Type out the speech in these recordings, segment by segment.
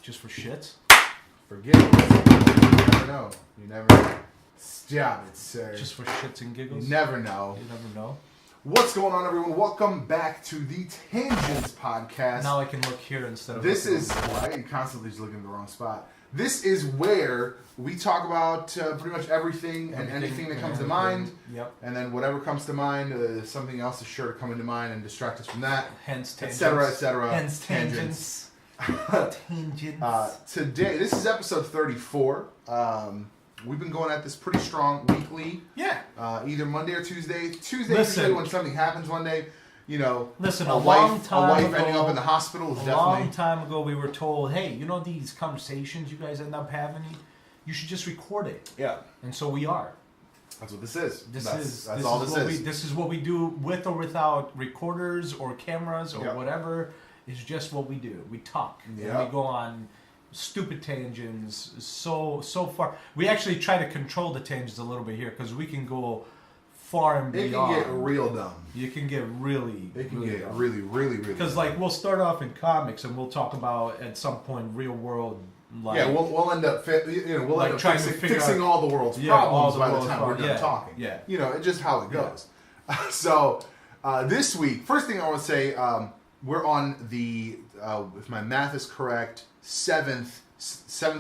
Just for shits? Forget it. You never know. You never know. Stop it, sir. Just for shits and giggles? You never know. You never know. What's going on, everyone? Welcome back to the Tangents Podcast. Now I can look here instead of... This is why you constantly just looking in the wrong spot. This is where we talk about pretty much everything and anything that comes to mind. Yep. And then whatever comes to mind, something else is sure to come into mind and distract us from that. Hence tangents. Etc., etc. Hence tangents. Tangents. Today, this is episode 34. We've been going at this pretty strong weekly. Yeah. Either Monday or Tuesday. Usually when something happens one day, you know, listen, a wife ending up in the hospital is definitely... A long time ago we were told, hey, you know these conversations you guys end up having? You should just record it. Yeah. And so we are. That's what this is. This is what we do with or without recorders or cameras or whatever. It's just what we do. We talk. And we go on stupid tangents so far. We actually try to control the tangents a little bit here because we can go far and beyond. It can get real dumb. You can get really... It can really get dumb. really Because like we'll start off in comics and we'll talk about at some point real world. Like, we'll end up fixing all the world's problems all the by the world's time we're done talking. Yeah. You know, it's just how it goes. So this week, first thing I want to say, we're on the, if my math is correct, seventh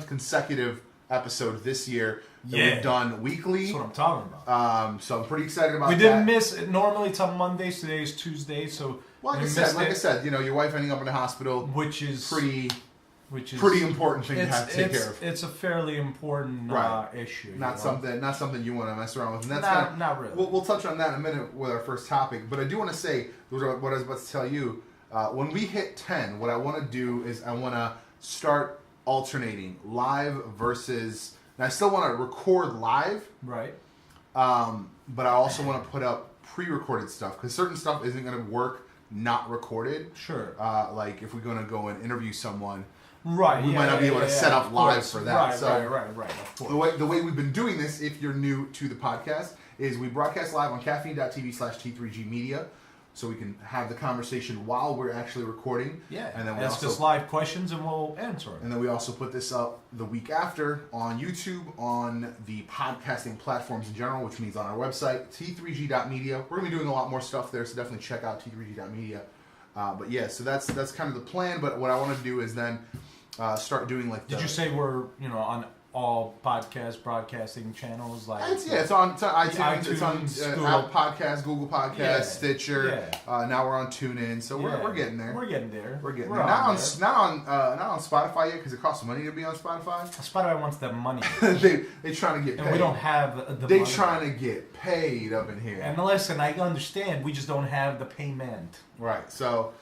consecutive episode this year that we've done weekly. That's what I'm talking about. So I'm pretty excited about that. We didn't miss it. Normally it's on Mondays. Today is Tuesday. So like I said, you know, your wife ending up in the hospital, which is pretty important thing to have to take care of. It's a fairly important issue. Not something you want to mess around with. And that's not really. We'll touch on that in a minute with our first topic. But I do want to say what I was about to tell you. When we hit 10, what I want to do is I want to start alternating live versus. And I still want to record live, right? But I also want to put up pre-recorded stuff because certain stuff isn't going to work not recorded. Sure. Like if we're going to go and interview someone. Right, we might not be able to set up live for that. Right. Of course. The way we've been doing this, if you're new to the podcast, is we broadcast live on caffeine.tv/T3G Media, so we can have the conversation while we're actually recording. Yeah, and then we ask us live questions and we'll answer it. And then we also put this up the week after on YouTube, on the podcasting platforms in general, which means on our website, T3G.media. We're going to be doing a lot more stuff there, so definitely check out T3G.media. But yeah, so that's kind of the plan. But what I want to do is then start doing like. Did you say we're on all broadcasting channels? Like it's on iTunes, it's on Apple Podcasts, Google Podcasts, Stitcher. Now we're on TuneIn, so we're getting there. We're getting there. Not on Spotify yet because it costs money to be on Spotify. Spotify wants that money. they trying to get paid. And we don't have the They money. Trying to get paid up in here. And listen, I understand. We just don't have the payment. Right. So,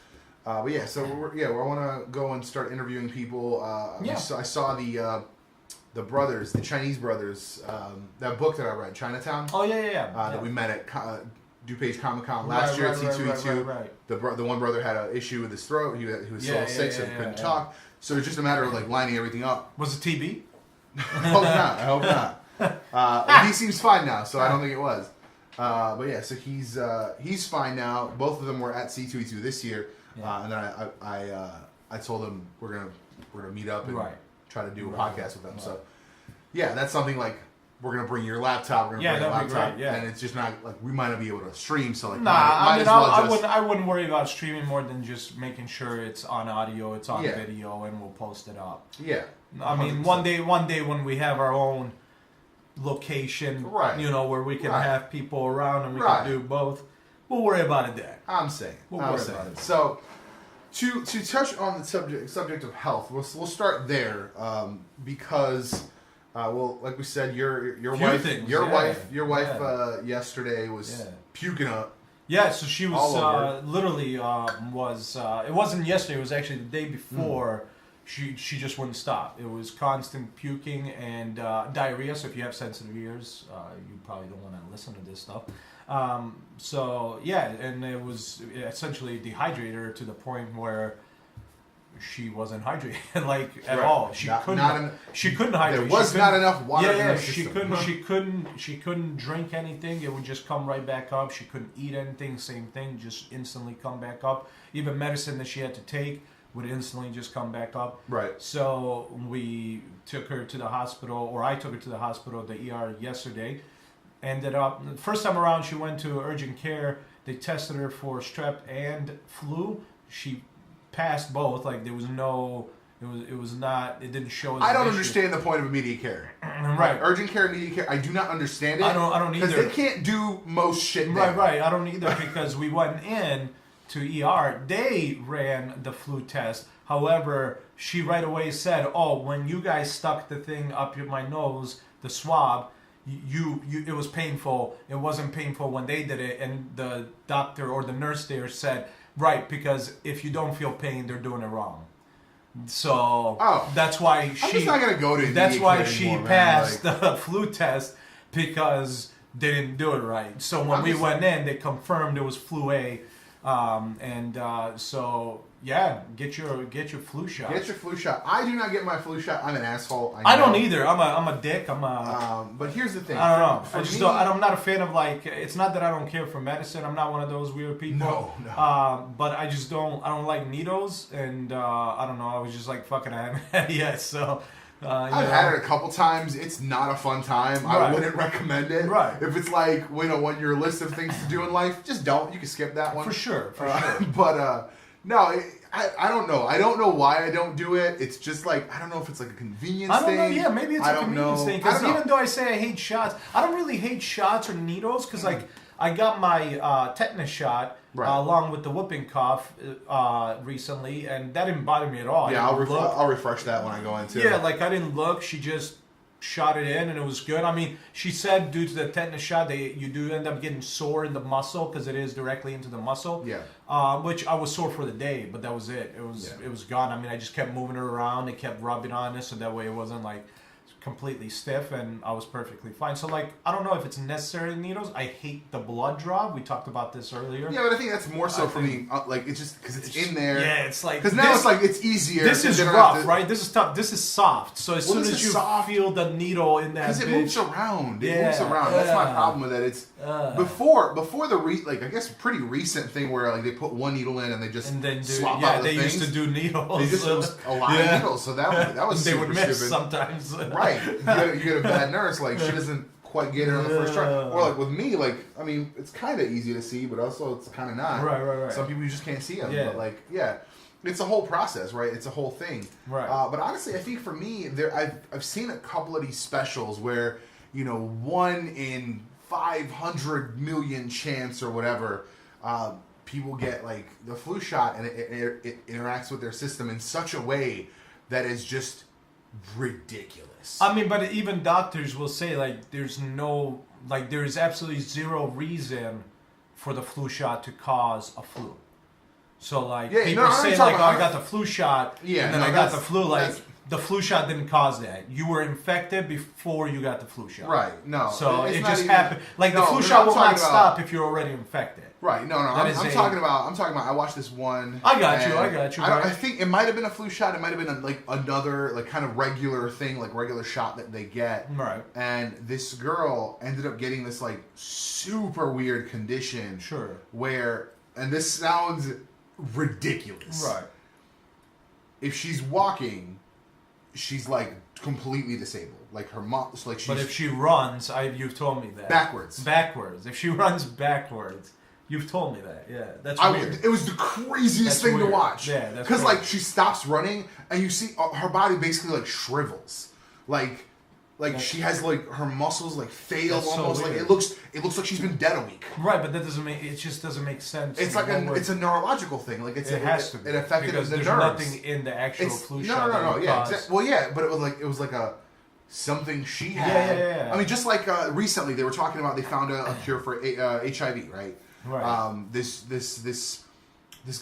but yeah. So I want to go and start interviewing people. I saw the brothers, the Chinese brothers, that book that I read, Chinatown. Oh yeah. That we met at DuPage Comic Con last year at C2E2. Right. The one brother had an issue with his throat. He was so sick, so he couldn't talk. So it's just a matter of like lining everything up. Was it TB? I hope not. He seems fine now, so I don't think it was. But yeah, so he's fine now. Both of them were at C2E2 this year, and then I told him we're gonna meet up and try to do a podcast with them. Right. So yeah, that's something like we're gonna bring your laptop. We're gonna bring a laptop, and it's just not like we might not be able to stream. So like, I wouldn't worry about streaming more than just making sure it's on audio, it's on video, and we'll post it up. Yeah, 100%. I mean, one day when we have our own location, where we can have people around and we can do both, we'll worry about it then. I'm saying. So. To touch on the subject of health, we'll start there because, like we said, your wife yesterday was puking up. Yeah, so she was literally it wasn't yesterday. It was actually the day before. She just wouldn't stop. It was constant puking and diarrhea. So if you have sensitive ears, you probably don't want to listen to this stuff. And it was essentially dehydrated her to the point where she wasn't hydrated at all. She couldn't hydrate. There was not enough water. Yeah, she couldn't drink anything. It would just come right back up. She couldn't eat anything. Same thing, just instantly come back up. Even medicine that she had to take would instantly just come back up. Right. So we took her to the hospital, or I took her to the hospital, the ER yesterday. Ended up, first time around, she went to urgent care. They tested her for strep and flu. She passed both. Like there was no, it was not, it didn't show. I don't understand the point of immediate care. Right. Urgent care, immediate care. I do not understand it. I don't either. Because they can't do most shit. Right. I don't either because we went in to ER. They ran the flu test. However, she right away said, "Oh, when you guys stuck the thing up my nose, the swab." It was painful. It wasn't painful when they did it, and the doctor or the nurse there said, right, because if you don't feel pain, they're doing it wrong. So that's why I'm just not gonna go to. That's why she passed the flu test because they didn't do it right. So when we went in, they confirmed it was flu A, so. Yeah, get your flu shot. Get your flu shot. I do not get my flu shot. I'm an asshole. I don't either. I'm a dick. But here's the thing. I don't know. I'm not a fan of like. It's not that I don't care for medicine. I'm not one of those weird people. No. But I just don't. I don't like needles, and I don't know. I was just like fucking. I haven't had it yet, so. I've had it a couple times. It's not a fun time. Right. I wouldn't recommend it. Right. If it's like on your list of things to do in life, just don't. You can skip that one for sure. But. No, I don't know. I don't know why I don't do it. It's just like, I don't know if it's like a convenience thing. I don't know. Yeah, maybe it's a convenience thing. Because even though I say I hate shots, I don't really hate shots or needles. Because like, I got my tetanus shot along with the whooping cough recently, and that didn't bother me at all. Yeah, I'll refresh that when I go into. Yeah, like I didn't look. She just shot it in, and it was good. I mean, she said due to the tetanus shot, you do end up getting sore in the muscle because it is directly into the muscle. Yeah. Which I was sore for the day, but that was it. It was gone. I mean, I just kept moving her around and kept rubbing on it, so that way it wasn't like completely stiff, and I was perfectly fine. So like, I don't know if it's necessary needles. I hate the blood draw. We talked about this earlier. Yeah, but I think that's more so for me. Like, it's just because it's in there. Yeah, it's like because now it's like it's easier. This is rough, right? This is tough. This is soft. So as soon as you feel the needle in that, because it moves around. It moves around. Yeah. That's my problem with it. It's before the I guess pretty recent thing where like they put one needle in and they just swap out the things. Used to do needles. They just a lot of needles, so that was they super would miss stupid. Sometimes. Right. You get a bad nurse, like she doesn't quite get it on the first try. Or like with me, like I mean, it's kind of easy to see, but also it's kind of not. Right. Some people you just can't see them. Yeah. But like, yeah, it's a whole process, right? It's a whole thing. Right. But honestly, I think for me, I've seen a couple of these specials where 1 in 500 million chance or whatever. People get like the flu shot and it interacts with their system in such a way that is just ridiculous. I mean, but even doctors will say like there is absolutely zero reason for the flu shot to cause a flu. So like people say like, I got the flu shot, and then I got the flu. Like the flu shot didn't cause that. You were infected before you got the flu shot. Right. No. So it just happened. Like the flu shot will not stop if you're already infected. Right. No. I'm talking about. I watched this one. I got you. I think it might have been a flu shot. It might have been like another like kind of regular thing, like regular shot that they get. Right. And this girl ended up getting this like super weird condition. Sure. Where, and this sounds ridiculous. Right. If she's walking, she's like completely disabled. Like her mom, like she's. But if she runs, you've told me that. Backwards. If she runs backwards. You've told me that, yeah. That's weird. It was the craziest thing to watch. Yeah, that's because like she stops running and you see her body basically like shrivels, like she has like her muscles like fail almost. Like it looks like she's been dead a week. Right, but it just doesn't make sense. It's like it's a neurological thing. Like it has to be. It affected because the there's nerves. nothing in the actual flu shot. No. Yeah. Well, yeah, but it was like a. Something she had. Yeah. I mean, just like recently they were talking about they found a cure for HIV, right? Right. This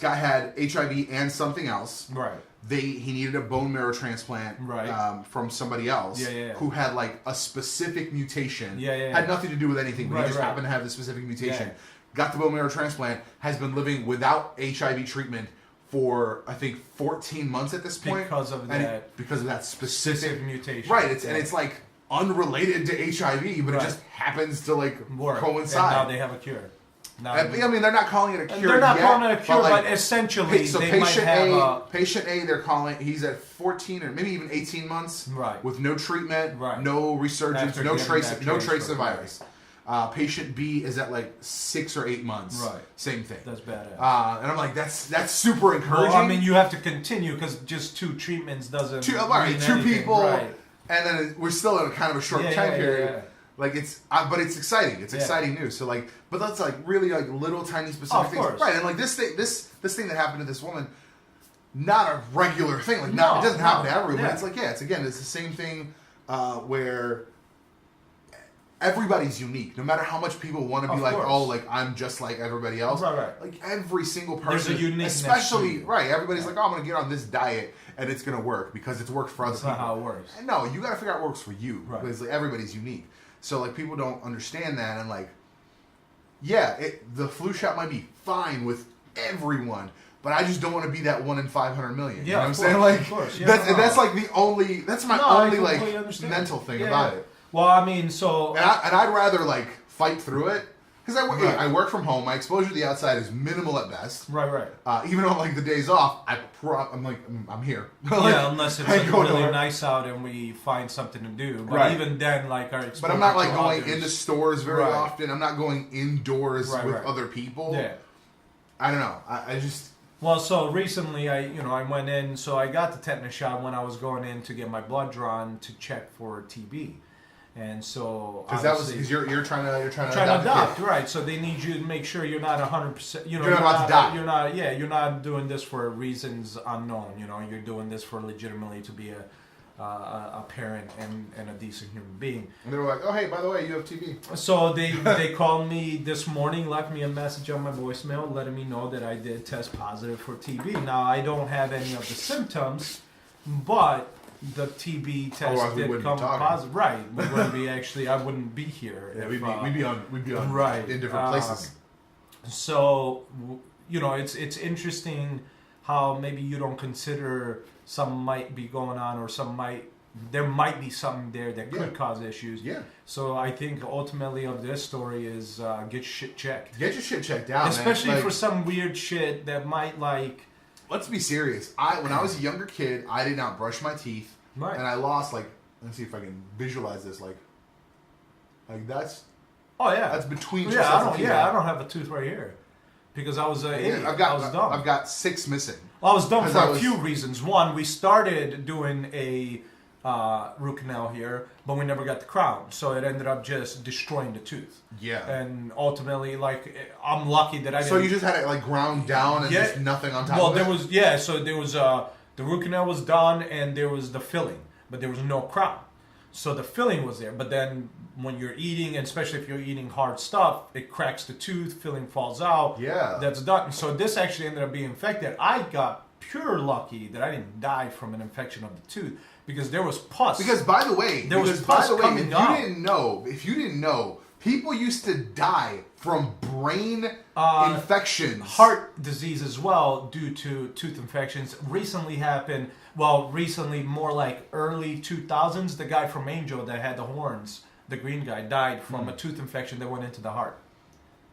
guy had HIV and something else. Right. He needed a bone marrow transplant. Right. From somebody else. Yeah. Who had like a specific mutation. Yeah. Had nothing to do with anything, but he just happened to have the specific mutation. Yeah. Got the bone marrow transplant. Has been living without HIV treatment for I think 14 months at this point because of that specific mutation. Right. And it's like unrelated to HIV, but it just happens to like coincide. And now they have a cure. Now, I mean, they're not calling it a cure. They're not yet, calling it a cure, like, but essentially, so they might have patient A, they're calling. He's at 14 or maybe even 18 months, right, with no treatment, right, no resurgence, after no trace of the right. virus. Patient B is at like 6 or 8 months. Right. Same thing. That's badass. And I'm like, that's super encouraging. Well, I mean, you have to continue because just 2 treatments doesn't. Two anything. people, right. and then we're still in a kind of a short time period. Yeah. Like but it's exciting. It's exciting news. So like, but that's like really like little tiny specific things, course. right? And like this thing that happened to this woman, not a regular thing. Like, it doesn't happen to everyone. Yeah. It's like, it's the same thing where everybody's unique. No matter how much people want to be like, oh, like I'm just like everybody else. Right. Like every single person, there's a uniqueness, especially everybody's like, oh, I'm gonna get on this diet and it's gonna work because it's worked for other people. That's not how it works. And no, you gotta figure out what works for you because right. like, everybody's unique. So like people don't understand that, and like, the flu shot might be fine with everyone, but I just don't want to be that 1 in 500 million. You know what I'm saying? Like, that's like the only. That's my only like mental thing about it. Well, I mean, so and I'd rather like fight through it because I work from home. My exposure to the outside is minimal at best. Right. Even on like the days off, I'm here. Like, unless it's like really nice out and we find something to do. But even then, like our exposure. But I'm not like going into stores very often. I'm not going indoors with other people. Yeah. I don't know. I just. Well, so recently I went in. So I got the tetanus shot when I was going in to get my blood drawn to check for TB. And so because you're trying to adopt, right? So they need you to make sure you're not 100%. You're not about to die. You're not doing this for reasons unknown. You're doing this for legitimately to be a parent and a decent human being. And they were like, oh hey, by the way, you have TB. So they called me this morning, left me a message on my voicemail, letting me know that I did test positive for TB. Now I don't have any of the symptoms, but the TB test did come positive. Right. We wouldn't be I wouldn't be here. Yeah, we'd be on right. in different places. So, it's interesting how maybe you don't consider some might be going on or there might be something there that could cause issues. Yeah. So I think ultimately of this story is get your shit checked. Get your shit checked out, especially man. For some weird shit that might like. Let's be serious. When I was a younger kid, I did not brush my teeth, and I lost let's see if I can visualize this. Like that's. Oh yeah. That's between. I don't have a tooth right here, because I was idiot. I was dumb. I've got 6 missing. Well, I was dumb for a few reasons. One, we started doing a root canal here, but we never got the crown, so it ended up just destroying the tooth. Yeah. And ultimately, I'm lucky that I didn't. So you just had it ground down and just nothing on top of it? So there was the root canal was done and there was the filling, but there was no crown. So the filling was there, but then when you're eating, and especially if you're eating hard stuff, it cracks the tooth, filling falls out. Yeah. That's done. So this actually ended up being infected. I got pure lucky that I didn't die from an infection of the tooth, because there was pus. Because by the way, if you didn't know, people used to die from brain infections. Heart disease as well due to tooth infections. Recently more like early 2000s, the guy from Angel that had the horns, the green guy, died from a tooth infection that went into the heart.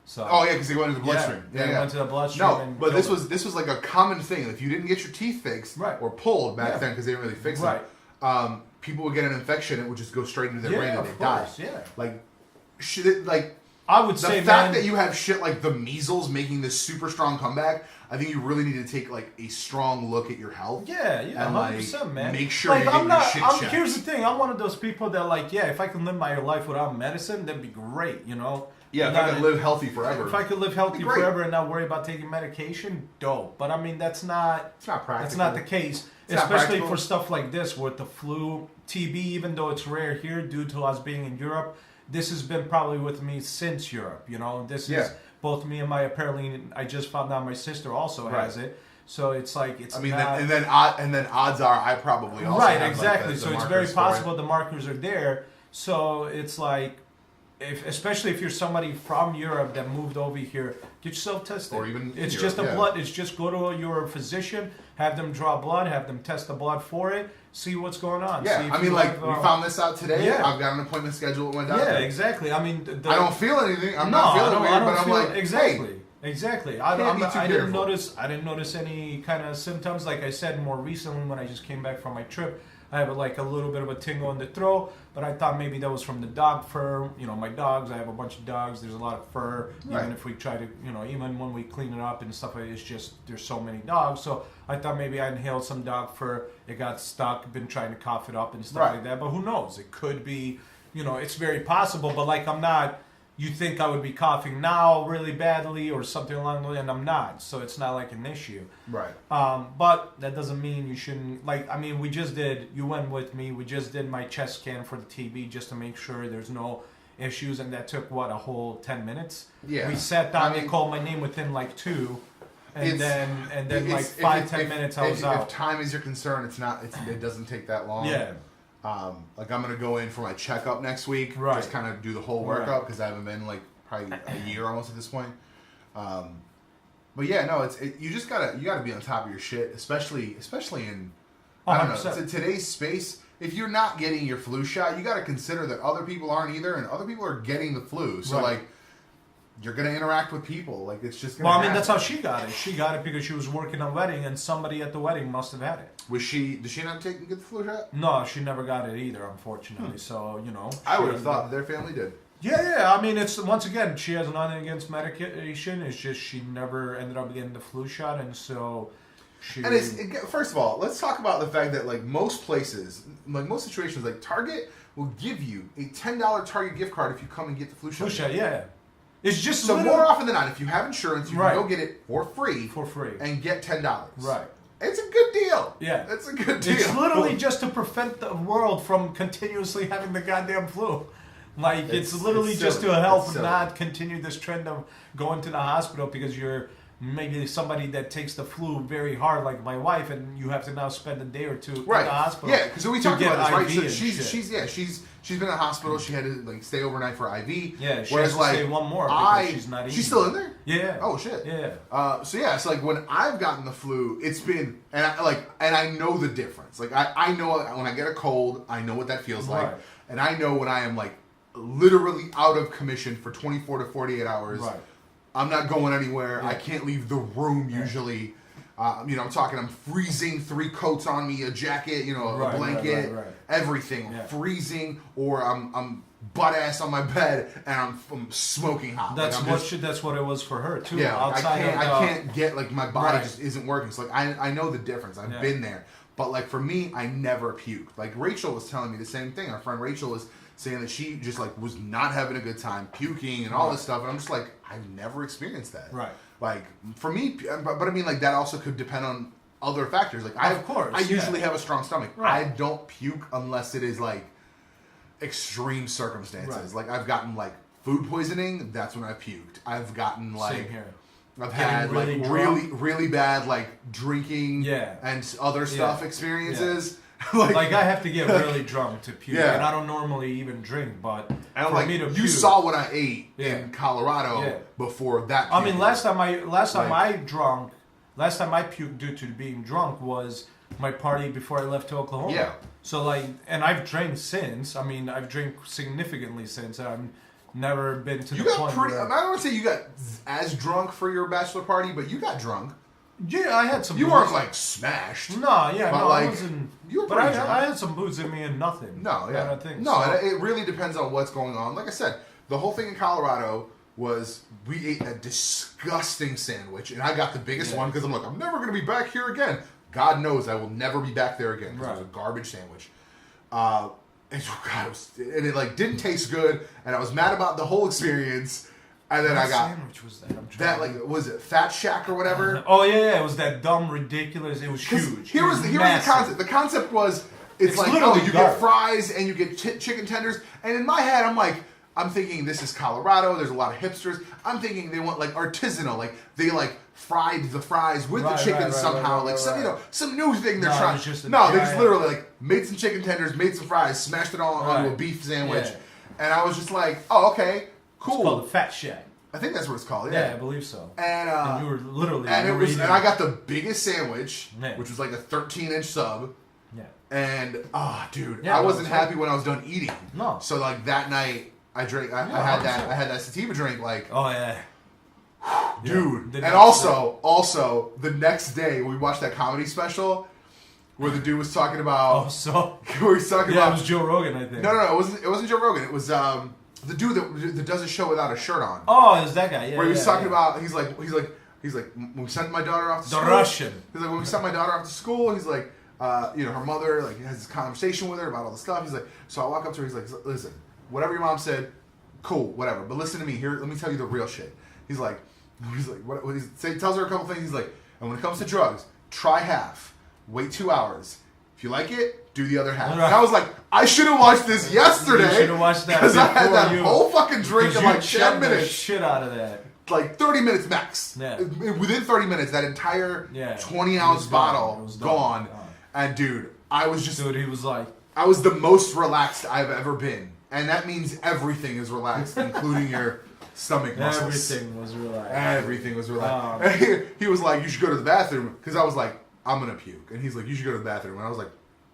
So. Because he went into the bloodstream. Yeah, went to the bloodstream. No, but this was like a common thing. If you didn't get your teeth fixed or pulled back then, because they didn't really fix them, people would get an infection. It would just go straight into their brain and they die. I would say the fact that you have shit like the measles making this super strong comeback, I think you really need to take a strong look at your health. Yeah, 100%, man. Make sure you get your shit checked. Here's the thing: I'm one of those people that if I can live my life without medicine, that'd be great. Yeah, if I could live healthy forever. If I could live healthy forever and not worry about taking medication, dope. But I mean, that's not. It's not practical. That's not the case, especially for stuff like this with the flu, TB. Even though it's rare here due to us being in Europe. This has been probably with me since Europe, This is both me and I just found out my sister also has it. So it's it's. I mean, and then odds are I probably also have exactly. So it's very possible the markers are there. So it's especially if you're somebody from Europe that moved over here, get yourself tested. Or even it's Europe, just a blood. It's just go to your physician, have them draw blood, have them test the blood for it, see what's going on. Yeah, I mean, like we found this out today. Yeah. I've got an appointment scheduled with my doctor. Yeah, exactly. I mean, I don't feel anything. I'm not feeling weird, but I'm like, exactly. Hey, exactly. I didn't notice any kind of symptoms. Like I said, more recently when I just came back from my trip, I have like a little bit of a tingle in the throat, but I thought maybe that was from the dog fur. You know, my dogs, I have a bunch of dogs. There's a lot of fur. Right. Even if we try to, even when we clean it up and stuff, it's just, there's so many dogs. So I thought maybe I inhaled some dog fur. It got stuck. Been trying to cough it up and stuff like that. But who knows? It could be, it's very possible. But like I'm not, you think I would be coughing now really badly or something along the way, and I'm not. So it's not like an issue. Right. But that doesn't mean you shouldn't, you went with me, we just did my chest scan for the TB just to make sure there's no issues, and that took, a whole 10 minutes? Yeah. We sat down, they called my name within like 2, and then like 5-10 minutes I was out. If time is your concern, it doesn't take that long. Yeah. Like I'm gonna go in for my checkup next week. Right. Just kind of do the whole workup because I haven't been like probably a year almost at this point. But yeah, no, you just gotta be on top of your shit, especially in I don't know today's space. If you're not getting your flu shot, you got to consider that other people aren't either, and other people are getting the flu. So like, you're gonna interact with people. Like it's just gonna happen. That's how she got it. She got it because she was working a wedding, and somebody at the wedding must have had it. Did she not get the flu shot? No, she never got it either, unfortunately. So I would have thought their family did. Yeah. I mean, it's once again, she has nothing against medication. It's just she never ended up getting the flu shot, and so she. And first of all, let's talk about the fact that like most places, like most situations, like Target will give you a $10 Target gift card if you come and get the flu shot. Flu shot, yeah. It's just so more often than not, if you have insurance, you can go get it for free. And get $10. Right. It's a good deal. Yeah. It's a good deal. It's literally just to prevent the world from continuously having the goddamn flu. Like, it's literally just to help not continue this trend of going to the hospital because you're maybe somebody that takes the flu very hard, like my wife, and you have to now spend a day or two in the hospital. Yeah, because we talked about this, right? So she's been in the hospital. She had to like stay overnight for IV. Yeah, she has to stay one more because she's not eating. She's still in there? Yeah. Oh shit. Yeah. So like when I've gotten the flu, it's been and I know the difference. Like I know when I get a cold, I know what that feels like, and I know when I am like literally out of commission for 24 to 48 hours. Right. I'm not going anywhere. Yeah. I can't leave the room usually. I'm talking. I'm freezing. 3 coats on me, a jacket, a blanket, everything. Yeah. Freezing, or I'm butt ass on my bed and I'm smoking hot. That's what it was for her too. Yeah, I can't get like my body just isn't working. So like I know the difference. I've been there, but like for me, I never puked. Like Rachel was telling me the same thing. Our friend Rachel was saying that she just like was not having a good time, puking and all this stuff, and I'm just like, I've never experienced that. Right. Like for me, but I mean like that also could depend on other factors. Like I usually have a strong stomach. Right. I don't puke unless it is like extreme circumstances. Like I've gotten like food poisoning. That's when I puked. I've gotten like. Same here. I've had really like really bad like drinking and other stuff experiences. Yeah. like I have to get really drunk to puke, and I don't normally even drink. But for me to puke, you saw what I ate in Colorado before that. I mean, last time I puked due to being drunk was my party before I left to Oklahoma. Yeah. So and I've drank since. I mean, I've drank significantly since. I've never been to the point where I don't want to say you got as drunk for your bachelor party, but you got drunk. Yeah, I had some. You weren't like smashed. I wasn't. You were pretty drunk. I had some booze in me and nothing. No, yeah. I think. No, it really depends on what's going on. Like I said, the whole thing in Colorado was we ate a disgusting sandwich, and I got the biggest one because I'm like, I'm never going to be back here again. God knows I will never be back there again because it was a garbage sandwich. It like didn't taste good, and I was mad about the whole experience. And then what sandwich was that? Was it Fat Shack or whatever? It was that dumb, ridiculous. It was huge. Here was the concept. The concept was it's like you get fries and you get chicken tenders, and in my head I'm thinking this is Colorado. There's a lot of hipsters. I'm thinking they want like artisanal, like they like fried the fries with the chicken somehow, some new thing they're trying. They just literally like made some chicken tenders, made some fries, smashed it all onto a beef sandwich. Yeah. And I was just like, oh, okay, cool. It's called the Fat Shack. I think that's what it's called. Yeah, I believe so. And you were literally, and I got the biggest sandwich, which was like a 13-inch sub. Yeah. And dude, yeah, I wasn't happy when I was done eating. No. So like that night, I had that sativa drink. Like, oh yeah, dude. And also the next day we watched that comedy special where the dude was talking about. Where he's talking about. It was Joe Rogan, I think. No, it wasn't Joe Rogan. It was the dude that does a show without a shirt on. Oh, it's that guy. Yeah. Where he was talking about. He's like when we sent my daughter off to school. The Russian. He's like when we sent my daughter off to school. He's like her mother like has this conversation with her about all the stuff. He's like, so I walk up to her. He's like, listen, whatever your mom said, cool, whatever. But listen to me here. Let me tell you the real shit. He's like what he tells her a couple things. He's like, and when it comes to drugs, try half, wait 2 hours. If you like it, do the other half. Right. And I was like, I should have watched this yesterday. You should have watched that because I had that whole fucking drink in like 10 minutes. Shit out of that. Like 30 minutes max. Yeah. Within 30 minutes, that entire 20-ounce bottle was gone. And dude, I was just... Dude, he was like... I was the most relaxed I've ever been. And that means everything is relaxed, including your stomach muscles. Everything was relaxed. Everything was relaxed. And he was like, you should go to the bathroom. Because I was like, I'm going to puke. And he's like, you should go to the bathroom. And I was like,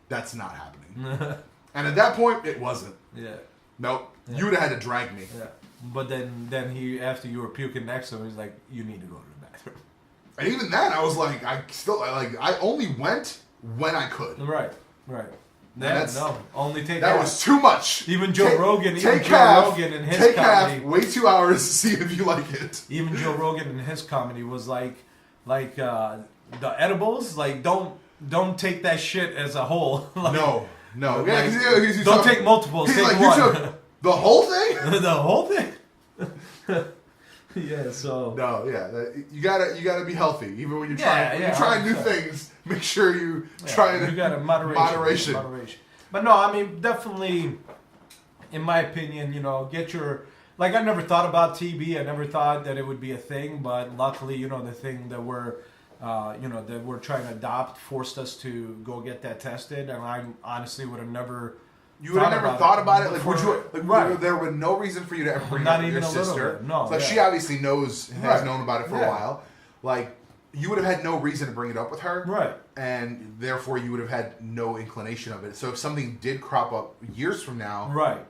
that's not happening. And at that point, it wasn't. Yeah. Nope. Yeah. You would have had to drag me. Yeah. But then he, after you were puking next to him, he's like, you need to go to the bathroom. And even then, I was like, I only went when I could. Right. Yeah, only take that half. Was too much. Even Joe Rogan in his take comedy. Half, wait 2 hours to see if you like it. Even Joe Rogan in his comedy was like the edibles, like don't take that shit as a whole. Like, no. Yeah, don't take multiples. Take like, one. You took the whole thing. The whole thing. Yeah. So. No. Yeah. You gotta be healthy, even when you're trying. You're trying new things. Make sure you try it. You got moderation. But no, I mean, definitely, in my opinion, get your. Like, I never thought about TB. I never thought that it would be a thing. But luckily, the thing that we're trying to adopt forced us to go get that tested. And I honestly would have never. You would have never thought about it? Like, would you? Right. There was no reason for you to ever bring it up with your sister. No. So she obviously has known about it for a while. Like, you would have had no reason to bring it up with her. Right. And therefore, you would have had no inclination of it. So if something did crop up years from now. Right.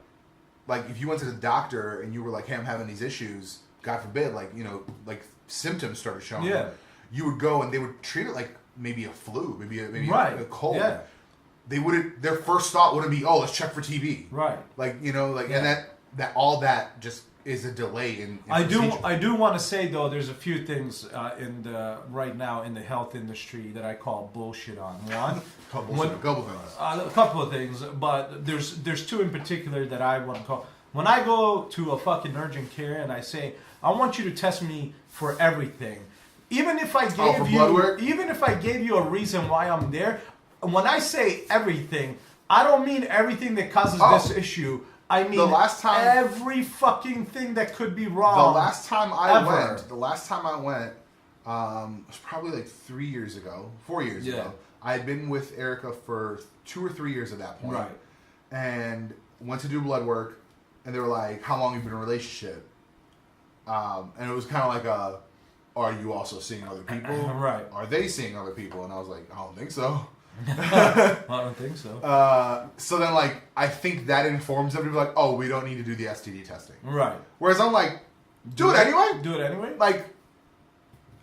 Like, if you went to the doctor and you were like, hey, I'm having these issues, God forbid, like, like symptoms started showing. Yeah. You would go and they would treat it like maybe a flu, maybe a cold. Yeah. They wouldn't. Their first thought wouldn't be, "Oh, let's check for TB." Right. Like and that all that just is a delay in I do want to say though, there's a few things right now in the health industry that I call bullshit on. One, a couple things. A couple of things, but there's two in particular that I want to call. When I go to a fucking urgent care and I say, I want you to test me for everything, even if I gave you a reason why I'm there. When I say everything, I don't mean everything that causes this issue. I mean every fucking thing that could be wrong. The last time I went, was probably like 4 years ago. I had been with Erica for 2 or 3 years at that point. Right. And went to do blood work, and they were like, how long have you been in a relationship? And it was kind of like are you also seeing other people? Right. Are they seeing other people? And I was like, I don't think so. I don't think so. So then, like, I think that informs everybody, like, oh, we don't need to do the STD testing. Right. Whereas I'm like, do it anyway. Do it anyway. Like,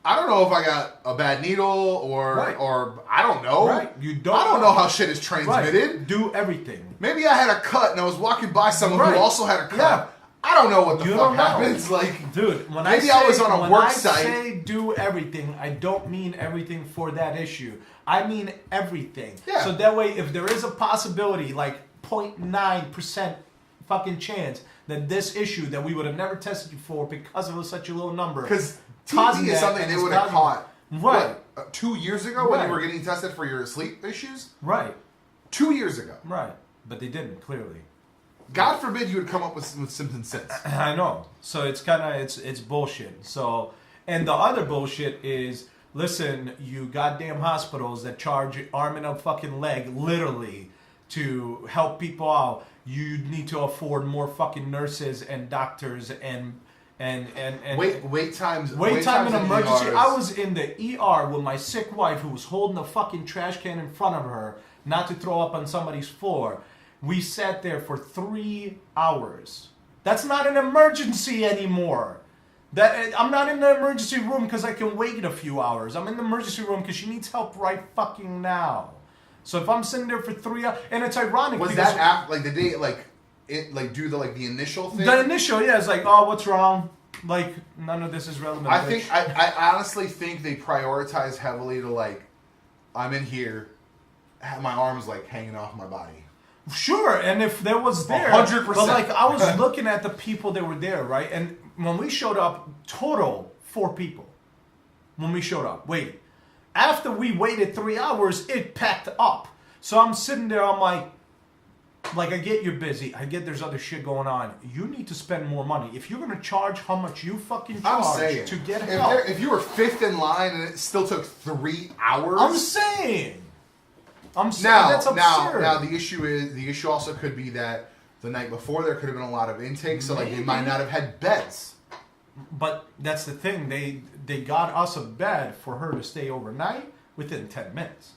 I don't know if I got a bad needle or I don't know. Right. I don't know how shit is transmitted. Right. Do everything. Maybe I had a cut and I was walking by someone who also had a cut. Yeah. I don't know what the fuck happens. Like, dude, when maybe I was on a work site. When I say do everything, I don't mean everything for that issue. I mean everything. Yeah. So that way, if there is a possibility, like 0.9% fucking chance that this issue that we would have never tested you for because of such a little number. Because TB is something they would have caught. Right. 2 years ago when you were getting tested for your sleep issues? Right. 2 years ago. Right. But they didn't, clearly. God forbid you would come up with symptoms since. I know. So it's kind of, it's bullshit. So, and the other bullshit is, listen, you goddamn hospitals that charge arm and a fucking leg, literally, to help people out, you need to afford more fucking nurses and doctors and wait times in emergency. ERs. I was in the ER with my sick wife who was holding a fucking trash can in front of her, not to throw up on somebody's floor. We sat there for 3 hours. That's not an emergency anymore. I'm not in the emergency room because I can wait a few hours. I'm in the emergency room because she needs help right fucking now. So if I'm sitting there for 3 hours, and it's ironic. Was that after, like, the day, like, it, like, do the, like, the initial thing? The initial, yeah, it's like, oh, what's wrong? Like, none of this is relevant. I honestly think they prioritize heavily to, like, I'm in here, my arms, like, hanging off my body. Sure, and if there was there, 100%. But like, I was looking at the people that were there, right? And when we showed up, total 4 people. When we showed up, waiting. After we waited 3 hours, it packed up. So I'm sitting there, I'm like, I get you're busy. I get there's other shit going on. You need to spend more money. If you're going to charge how much you fucking charge to get help. If you were 5th in line and it still took 3 hours. I'm saying now, that's absurd. Now the issue also could be that the night before there could have been a lot of intake, so like they might not have had beds. But that's the thing. They got us a bed for her to stay overnight within 10 minutes.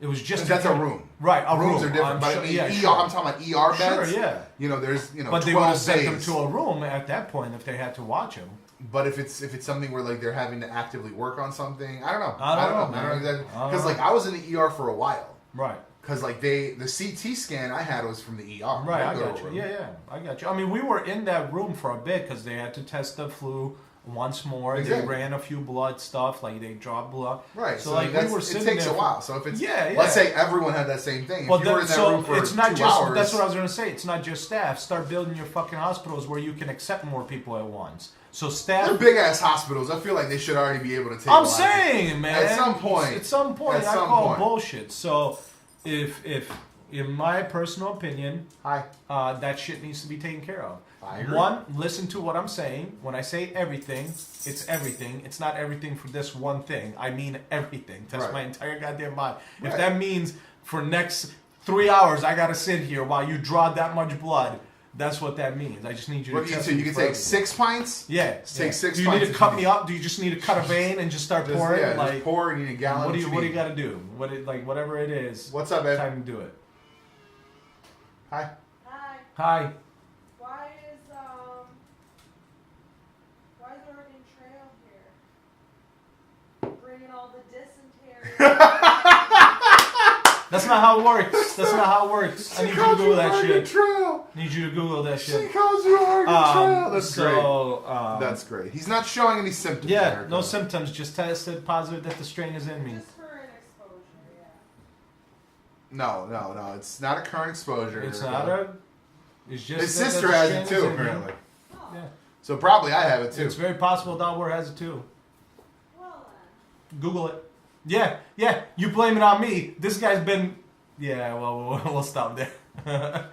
It was just that's a room, right? Rooms are different. But I mean, I'm talking about ER beds. Sure, yeah. You know, there's but they would have sent them to a room at that point if they had to watch him. But if it's something where like they're having to actively work on something, I don't know. I don't know. Because like I was in the ER for a while. Right. Because like the CT scan I had was from the ER. Right, I got you. Yeah, I got you. I mean, we were in that room for a bit because they had to test the flu once more. Exactly. They ran a few blood stuff, like they dropped blood. Right. So like we were sitting there. It takes a while. So if it's let's say everyone had that same thing. If you were in that room for it's not 2 just, hours. That's what I was going to say. It's not just staff. Start building your fucking hospitals where you can accept more people at once. So staff. They're big ass hospitals. I feel like they should already be able to take. I'm saying, man. At some point. I call bullshit. So if in my personal opinion, that shit needs to be taken care of. I agree. One, listen to what I'm saying. When I say everything, it's everything. It's not everything for this one thing. I mean everything. That's my entire goddamn mind. Right. If that means for next 3 hours I gotta sit here while you draw that much blood, that's what that means. I just need you to test me. You can take 6 pints? Yeah. Take 6 pints. Do you need to cut me up? Do you just need to cut a vein and just start pouring? Yeah, like, just pour. You need a gallon. What do you got to do? Whatever it is. What's up, Ed? Time to do it. Hi. Hi. Why is Oregon Trail here? Bringing all the dysentery. That's not how it works. I need you to Google that shit. Trail. Need you to Google that shit. She calls you Oregon Trail. That's great. That's great. He's not showing any symptoms. Yeah, no symptoms. Just tested positive that the strain is in me. Just for an exposure, yeah. No. It's not a current exposure. It's not a. It's just his sister has it too, apparently. Oh. Yeah. So probably I have it too. It's very possible Dalbor has it too. Well, Google it. Yeah. You blame it on me. This guy's been. Yeah. Well, we'll stop there. I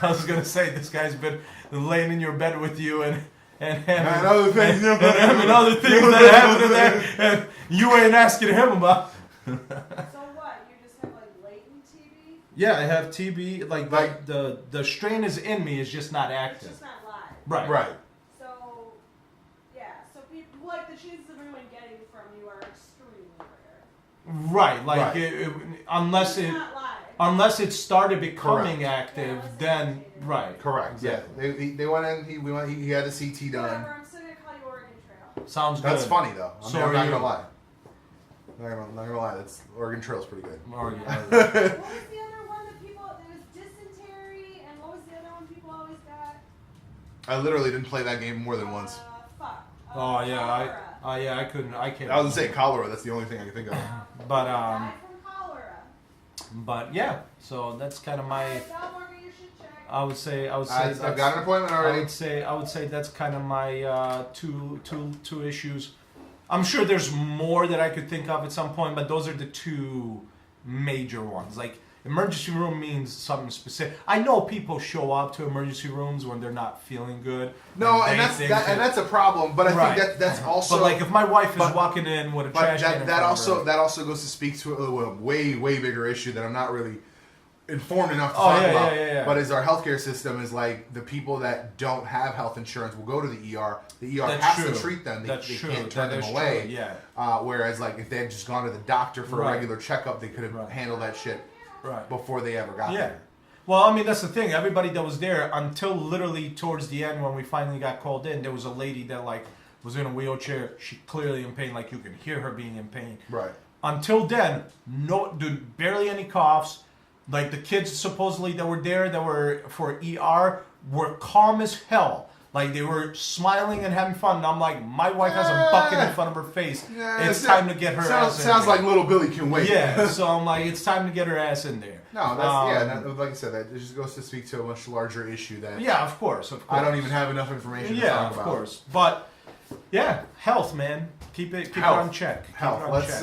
was gonna say this guy's been laying in your bed with you and other things, and other things that happen in there, and you ain't asking him about. So what? You just have like latent TB? Yeah, I have TB. Like the strain is in me. It's just not active. It's just not live. Right. So yeah. So people like the chances of anyone getting from you are extremely rare. Right. Like unless it's it. Not live. Unless it started becoming active, then right. Correct. Yeah. They went in. He had a CT done. Whatever. I'm still gonna call you Oregon Trail. Sounds good. That's funny though. I'm not gonna lie. I'm not gonna lie. That's Oregon Trail's pretty good. Oregon. What was the other one that people? There was dysentery, and what was the other one people always got? I literally didn't play that game more than once. Fuck. Oh yeah, cholera. I couldn't. I can't. I was gonna say cholera. That's the only thing I can think of. But Died from cholera. But yeah, so that's kind of my. You should check. I would say. I've got an appointment already. I would say that's kind of my two issues. I'm sure there's more that I could think of at some point, but those are the two major ones. Like emergency room means something specific. I know people show up to emergency rooms when they're not feeling good. No, and that's a problem. But I think that's also. But like if my wife is walking in with a trash can, that also goes to speak to a way bigger issue that I'm not really informed enough to talk about. Yeah. But as our healthcare system is like the people that don't have health insurance will go to the ER. The ER has to treat them. They can't turn them away. Yeah. Whereas like if they had just gone to the doctor for a regular checkup, they could have handled that shit before they ever got there. Well, I mean, that's the thing. Everybody that was there until literally towards the end when we finally got called in, there was a lady that like was in a wheelchair. She clearly in pain, like you could hear her being in pain. Right. Until then, barely any coughs. Like the kids supposedly that were there that were for ER were calm as hell. Like they were smiling and having fun. And I'm like, my wife has a bucket in front of her face. It's time to get her ass in Sounds there. like little Billy can wait. Yeah, so I'm like, it's time to get her ass in there. No, like I said, that just goes to speak to a much larger issue that. Yeah, of course. I don't even have enough information to talk about. Yeah, of course. But yeah, health, man. Keep it on check. Health. Let's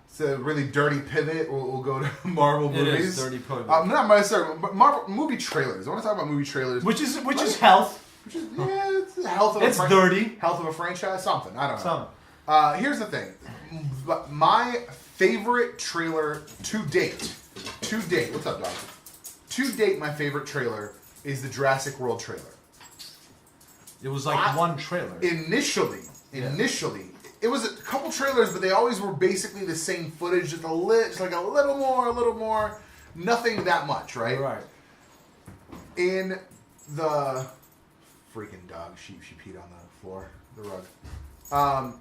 it's a really dirty pivot. We'll go to Marvel movies. It is dirty pivot. But Marvel movie trailers. I want to talk about movie trailers, which is health. Which is it's the health of dirty. Health of a franchise. Something I don't know. Here's the thing. My favorite trailer to date. What's up, dog? To date, my favorite trailer is the Jurassic World trailer. It was like one trailer. Initially, it was a couple trailers, but they always were basically the same footage, just like a little more, nothing that much, right? Right. In the freaking dog, she peed on the floor, the rug.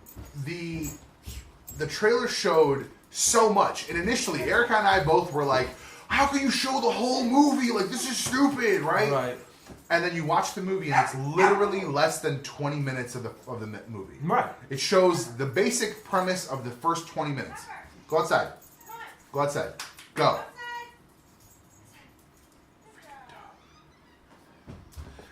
The trailer showed so much, and initially, Erica and I both were like, "How can you show the whole movie? Like this is stupid, right?" Right. And then you watch the movie, and it's literally less than 20 minutes of the movie. Right. It shows the basic premise of the first 20 minutes. Go outside. Go outside. Go.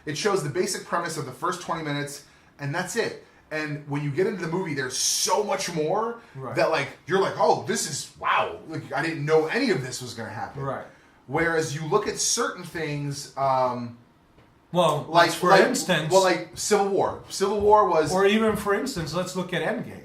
It shows the basic premise of the first 20 minutes, and that's it. And when you get into the movie, there's so much more that like you're like, oh, this is wow. Like I didn't know any of this was going to happen. Right. Whereas you look at certain things. Well, for instance... Well, like Civil War. Civil War was... Or even, for instance, let's look at Endgame.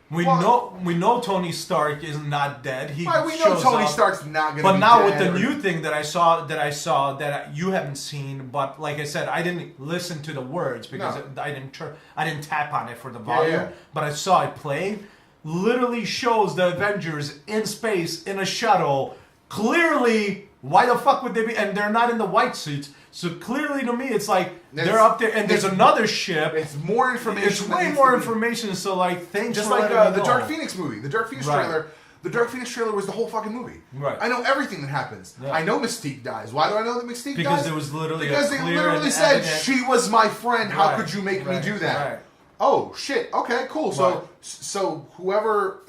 We know Tony Stark is not dead. We know Tony Stark's not going to be dead. But now with the new thing that I saw that you haven't seen, but like I said, I didn't listen to the words because I didn't tap on it for the volume. But I saw it play. Literally shows the Avengers in space in a shuttle. Clearly, why the fuck would they be? And they're not in the white suits. So clearly, to me, it's like they're up there, and there's another ship. It's more information. It's way more information. So, like, thanks just for like the Dark Phoenix movie. The Dark Phoenix trailer. The Dark Phoenix trailer was the whole fucking movie. Right. I know everything that happens. Yeah. I know Mystique dies. Why do I know that Mystique dies? Because there was literally because they literally said she was my friend. How could you make me do that? Right. Oh shit. Okay. Cool. So whoever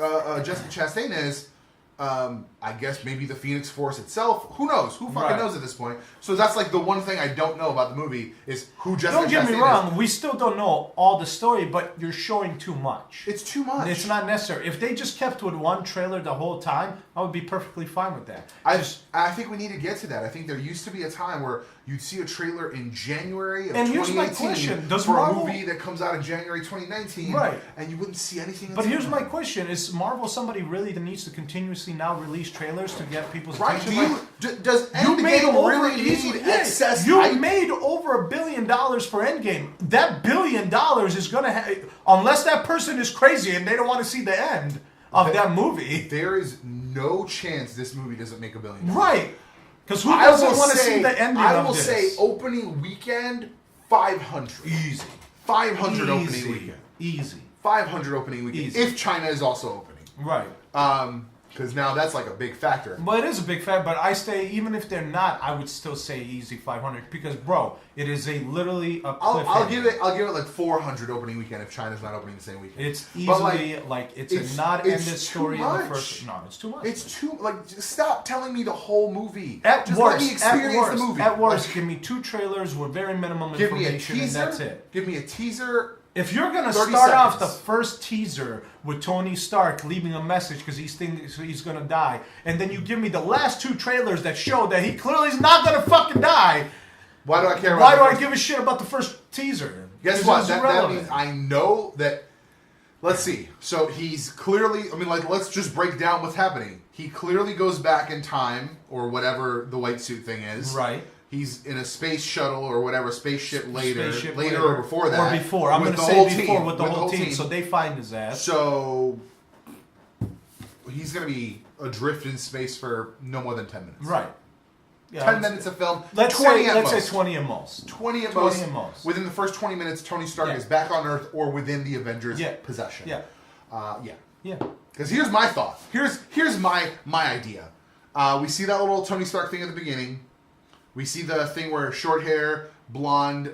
Jessica Chastain is. I guess maybe the Phoenix Force itself. Who knows? Who fucking knows at this point? So that's like the one thing I don't know about the movie is who Jessica Chastain is. Don't get me wrong. We still don't know all the story, but you're showing too much. It's too much. It's not necessary. If they just kept with one trailer the whole time, I would be perfectly fine with that. I think we need to get to that. I think there used to be a time where you'd see a trailer in January of 2018 here's my question. Does for Marvel... a movie that comes out in January 2019, and you wouldn't see anything. But here's my question: is Marvel somebody really that needs to continuously now release trailers to get people's attention? Does Endgame really need excess hype? You made over $1 billion for Endgame. That $1 billion is gonna unless that person is crazy and they don't want to see the end of that movie. There is no chance this movie doesn't make $1 billion. Right. Because who doesn't want to see the ending of this? I will say opening weekend, 500. Easy. 500 opening weekend. Easy. 500 opening weekend. Easy. If China is also opening. Right. Because now that's like a big factor. But it is a big factor. But I say, even if they're not, I would still say easy 500. Because, bro, it is literally a cliffhanger. I'll give it like 400 opening weekend if China's not opening the same weekend. It's easily it's a not ended story in the first. No, it's too much. It's too stop telling me the whole movie. Just let me experience the movie. At worst, give me 2 trailers with very minimum information, give me a teaser, and that's it. Give me a teaser. If you're going to start off the first teaser with Tony Stark leaving a message because he thinks he's going to die, and then you give me the last 2 trailers that show that he clearly is not going to fucking die, why do I care? Why do I give a shit about the first teaser? Guess what? That means I know that Let's see. So he's clearly, I mean, like, let's just break down what's happening. He clearly goes back in time, or whatever the white suit thing is. Right. He's in a space shuttle or whatever, spaceship later or before that. Or before. I'm going to say before with the whole team. So they find his ass. So he's going to be adrift in space for no more than 10 minutes. Right. Yeah, 10 minutes of film. Let's say 20 at most. 20 at most. Within the first 20 minutes, Tony Stark is back on Earth or within the Avengers' possession. Yeah. Yeah. Because here's my thought. Here's my idea. We see that little Tony Stark thing at the beginning. We see the thing where short hair, blonde,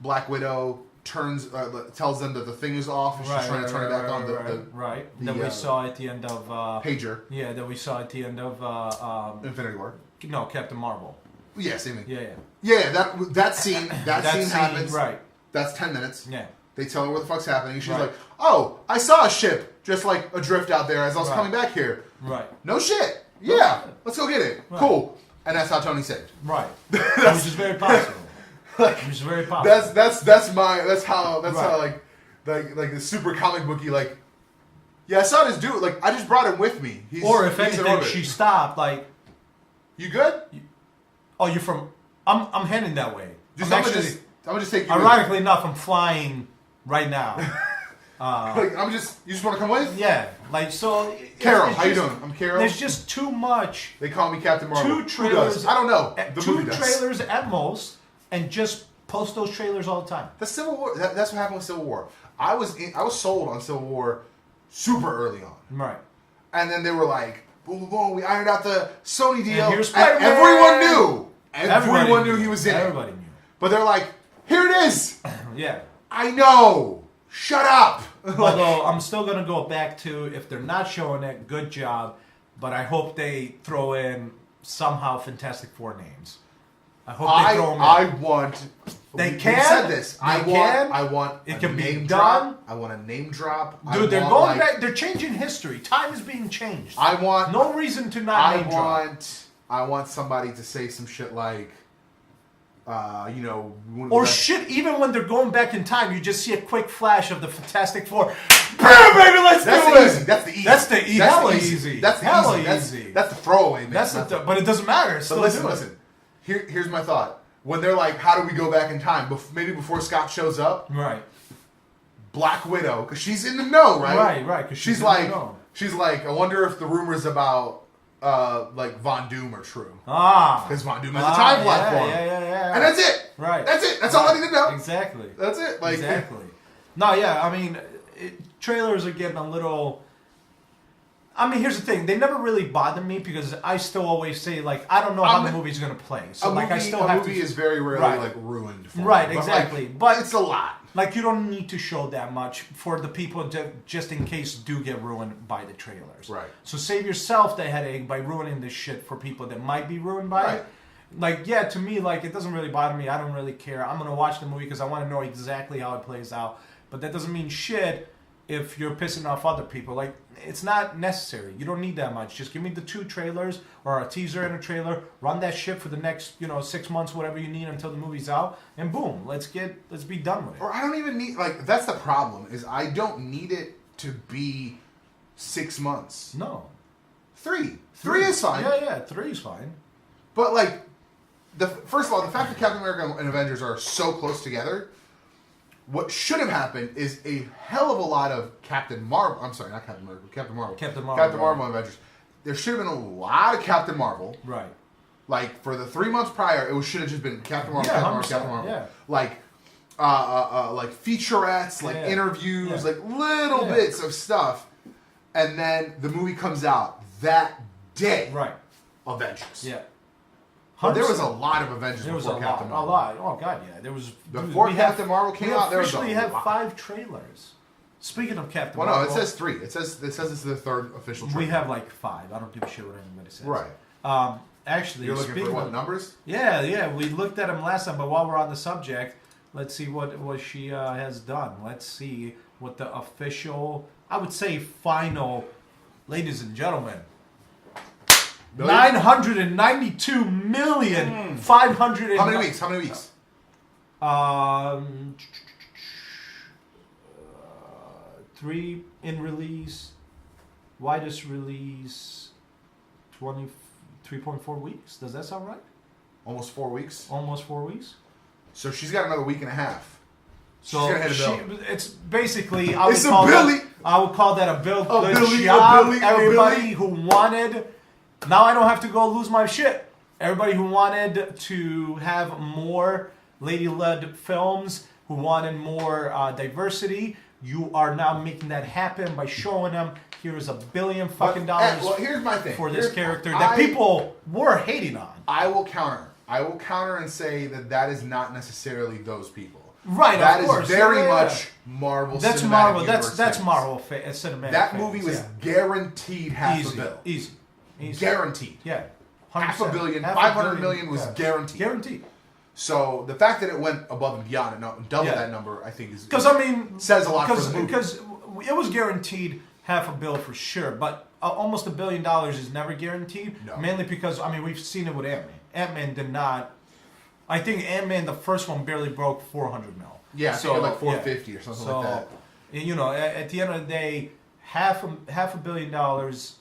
Black Widow tells them that the thing is off and she's trying to turn it back on. That we saw at the end of... Pager. Yeah, that we saw at the end of... Infinity War. No, Captain Marvel. Yeah, same thing. Yeah. That scene happens. Right. That's 10 minutes. Yeah. They tell her what the fuck's happening. She's like, oh, I saw a ship just like adrift out there as I was coming back here. Right. No shit. Yeah. Let's go get it. Right. Cool. And that's how Tony saved. Right. Which is very possible. Which is very possible. That's how like the super comic booky like. Yeah, I saw this dude. Like, I just brought him with me. Or if anything, she stopped. Like, you good? You're from. I'm heading that way. I'm gonna just take you. Ironically enough, I'm flying right now. Like, you just want to come with? Yeah. Like, so. Carol, how you doing? I'm Carol. There's just too much. They call me Captain Marvel. 2 trailers. I don't know. Two trailers at most, and just post those trailers all the time. The Civil War. That's what happened with Civil War. I was sold on Civil War super early on. Right. And then they were like, boom, boom, boom. We ironed out the Sony deal. And everyone knew. Everyone knew he was in it. Everybody knew. But they're like, here it is. Yeah. I know. Shut up. Although I'm still going to go back to, if they're not showing it, good job. But I hope they throw in somehow Fantastic Four names. I hope they throw them in. I want... They we can. said this. I want it can name be drop. done. I want a name drop. Dude, they're going back. They're changing history. Time is being changed. I want... No reason to not name drop. I want somebody to say some shit like... or shit, even when they're going back in time, you just see a quick flash of the Fantastic Four. Bam, baby, let's do it! That's the easy. That's the hella easy. That's the hella easy. That's the throwaway. But it doesn't matter. But listen. Here's my thought. When they're like, how do we go back in time? Maybe before Scott shows up. Right. Black Widow, because she's in the know, right? Right. Because she's like, I wonder if the rumors about like Von Doom are true. Because Von Doom has a time platform. Yeah. And that's it. Right. That's it. That's all I need to know. Exactly. That's it. Like, exactly. No, yeah. I mean, trailers are getting a little. I mean, here's the thing. They never really bother me because I still always say, like, I don't know how the movie's going to play. So, I still have to... A movie is very rarely, like, ruined for me. Right, exactly. But it's a lot. Like, you don't need to show that much for the people just in case do get ruined by the trailers. Right. So save yourself the headache by ruining this shit for people that might be ruined by it. Like, yeah, to me, like, it doesn't really bother me. I don't really care. I'm going to watch the movie because I want to know exactly how it plays out. But that doesn't mean shit if you're pissing off other people. Like, it's not necessary. You don't need that much. Just give me the 2 trailers or a teaser and a trailer. Run that shit for the next, 6 months, whatever you need until the movie's out. And boom, let's be done with it. Or I don't even need, like, that's the problem, is I don't need it to be 6 months. No. 3. 3 is fine. Yeah, 3 is fine. But, like, first of all, the fact that Captain America and Avengers are so close together, what should have happened is a hell of a lot of Captain Marvel. I'm sorry, not Captain America. Captain Marvel. Captain Marvel and Avengers. There should have been a lot of Captain Marvel. Right. Like, for the 3 months prior, it should have just been Captain Marvel, Captain Marvel. Yeah. Like featurettes, like interviews, like little bits of stuff. And then the movie comes out that day. Right. Avengers. Yeah. But there was a lot of Avengers before Captain Marvel. A lot. Oh, God, yeah. There was... Before Captain Marvel came out, there was a lot. We officially have 5 trailers. Speaking of Captain Marvel... Well, no, it says 3. It says it's the 3rd official trailer. We have, like, 5. I don't give a shit what anybody says. Right. Actually... You're looking for what, numbers? Yeah. We looked at them last time, but while we're on the subject, let's see what she has done. Let's see what the official... I would say final... Ladies and gentlemen... 992 million 500. How many weeks? 3 in release, widest release, 23.4 weeks. Does that sound right? Almost 4 weeks. Almost 4 weeks. So she's got another week and a half. So she's gonna hit a bill. It's basically I would call that a bill. A Good Billy, job, a Billy, everybody a Billy. who wanted. Now I don't have to go lose my shit. Everybody who wanted to have more lady-led films, who wanted more diversity, you are now making that happen by showing them here's $1 billion fucking dollars. Well, here's my thing. For this character that people were hating on. I will counter. And say that is not necessarily those people. Right, that of course. That is very much Marvel. That's Cinematic Marvel. Universe That's fans. Marvel cinematic. That movie was guaranteed half a bill. Easy. Guaranteed. Yeah. 100%. Half a billion. Half 500 million was guaranteed. Guaranteed. So the fact that it went above and beyond and double that number, I think is says a lot for the movie. Because it was guaranteed $500 million for sure, but almost $1 billion is never guaranteed. No. Mainly because we've seen it with Ant-Man. Ant-Man did not. I think Ant-Man, the first one, barely broke 400 mil. Yeah, so like 450 or something like that. At the end of the day, $500 million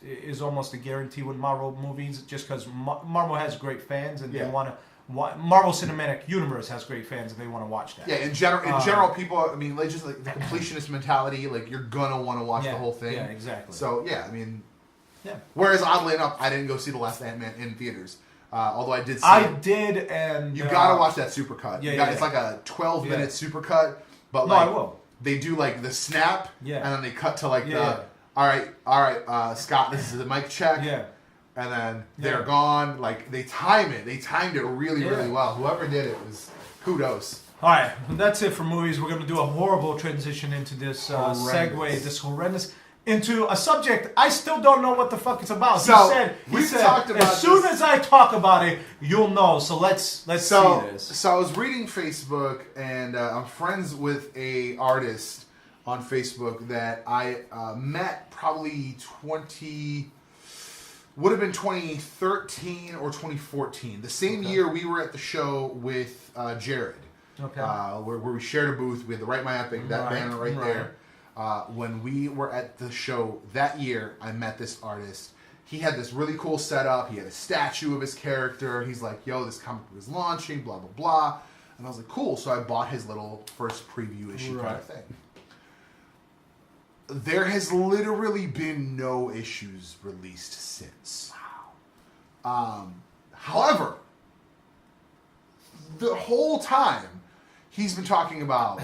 is almost a guarantee with Marvel movies, just because Marvel has great fans and they want to. Marvel Cinematic Universe has great fans and they want to watch that. Yeah, in general, people. I mean, like, just like the completionist mentality, like you're gonna want to watch the whole thing. Yeah, exactly. So yeah, I mean, Whereas oddly enough, I didn't go see the last Ant-Man in theaters. Although I did see I did, and... You gotta watch that supercut. Yeah, It's like a 12-minute supercut, but I will. They do like the snap, and then they cut to like all right, Scott, this is the mic check. Yeah. And then they're gone. Like, they time it. They timed it really, really well. Whoever did it was kudos. All right, that's it for movies. We're going to do a horrible transition into this segue, this horrendous... into a subject I still don't know what the fuck it's about. So, he said talked about as soon as I talk about it, you'll know. So let's see this. So I was reading Facebook, and I'm friends with a artist on Facebook that I met probably would have been 2013 or 2014. The same year we were at the show with Jared. Okay. Where we shared a booth. We had the Write My Epic, that banner right there. When we were at the show that year, I met this artist. He had this really cool setup. He had a statue of his character. He's like, yo, this comic book is launching, blah, blah, blah. And I was like, cool. So I bought his little first preview issue kind of thing. There has literally been no issues released since. Wow. However, the whole time, he's been talking about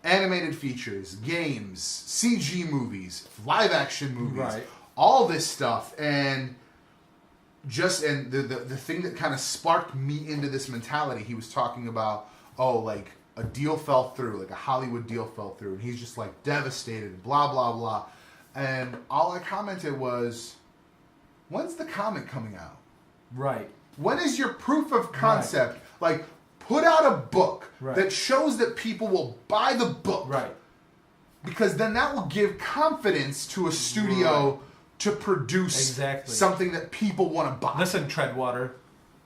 animated features, games, CG movies, live action movies, all this stuff, and the thing that kind of sparked me into this mentality, he was talking about, like a deal fell through, like a Hollywood deal fell through, and he's just like devastated, blah blah blah, and all I commented was, when's the comic coming out? Right. When is your proof of concept? Like, put out a book that shows that people will buy the book. Right. Because then that will give confidence to a studio to produce something that people want to buy. Listen, Treadwater.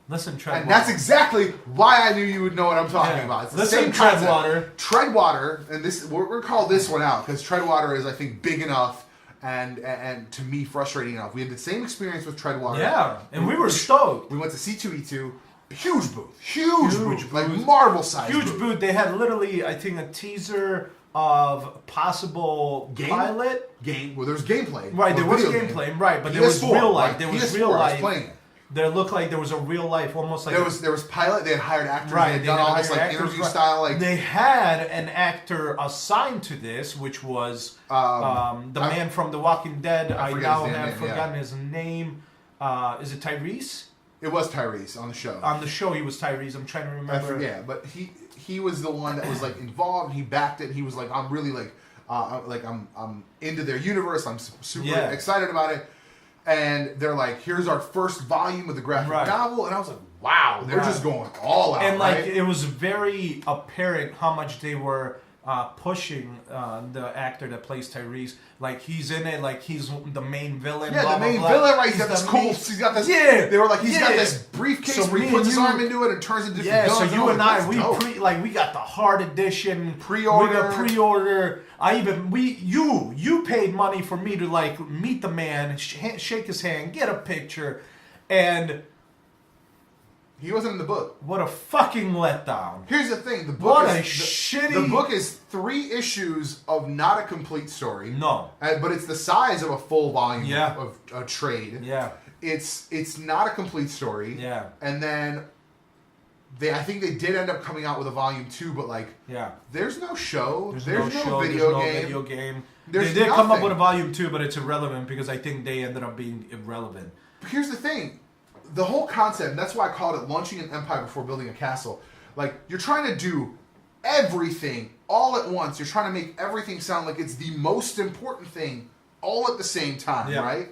And that's exactly why I knew you would know what I'm talking about. It's the same concept. Treadwater, and this we're going to call this one out because Treadwater is, I think, big enough and to me frustrating enough. We had the same experience with Treadwater. Yeah, and we were stoked. We went to C2E2. Huge booth, like Marvel size. Huge booth. They had literally, I think, a teaser of possible pilot game. Well, there's gameplay. Right, there was gameplay. Right, but there was real life. There was real life. Playing it. There looked like there was a real life, almost like there was pilot. They had hired actors. Right, they had done all this like interview style. Like they had an actor assigned to this, which was the man from The Walking Dead. I now have forgotten his name. Is it Tyrese? It was Tyrese on the show. On the show, he was Tyrese. I'm trying to remember. Yeah, but he was the one that was like involved. He backed it. He was like, I'm really I'm into their universe. I'm super excited about it. And they're like, here's our first volume of the graphic novel. And I was like, wow, they're just going all out. And like, it was very apparent how much they were pushing the actor that plays Tyrese. Like, he's in it, like he's the main villain. Yeah, blah, the main blah, blah. villain, right? He's got this cool. He's got this. Yeah, they were like, he's got yeah. this briefcase So where he me puts and his you- arm into it and turns into different Yeah, guns. so you and I, that's dope. we got the hard edition Pre-order. We got pre-order. You paid money for me to like meet the man, shake his hand, get a picture, and He wasn't in the book. what a fucking letdown. Here's the thing: the book What is a shitty. The book is 3 issues of not a complete story. No. But it's the size of a full volume Yeah. of a trade. Yeah. It's not a complete story. Yeah. And then I think they did end up coming out with a volume 2, but like Yeah. there's no show. There's no show, video there's no game. video game. There's They did come up nothing. with a volume 2, but it's irrelevant because I think they ended up being irrelevant. But here's the thing. The whole concept, and that's why I called it launching an empire before building a castle. Like, you're trying to do everything all at once. You're trying to make everything sound like it's the most important thing all at the same time, Yeah. right?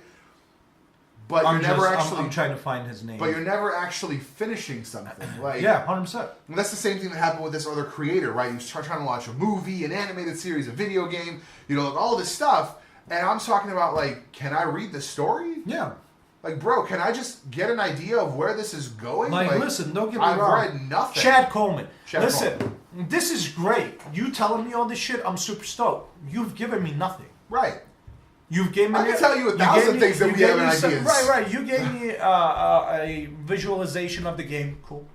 But you're never actually... I'm trying to find his name. But you're never actually finishing something. Like, yeah, 100%. and that's the same thing that happened with this other creator, right? He was trying to launch a movie, an animated series, a video game, like all this stuff. And I'm talking about, like, can I read the story? Yeah. Like, bro, can I just get an idea of where this is going? Like, listen, don't get me wrong. I've read nothing. Chad Coleman. Chad This is great. You telling me all this shit, I'm super stoked. You've given me nothing. Right. You've given me... I can tell you 1,000 things that we have in ideas. Right. You gave me a visualization of the game. Cool.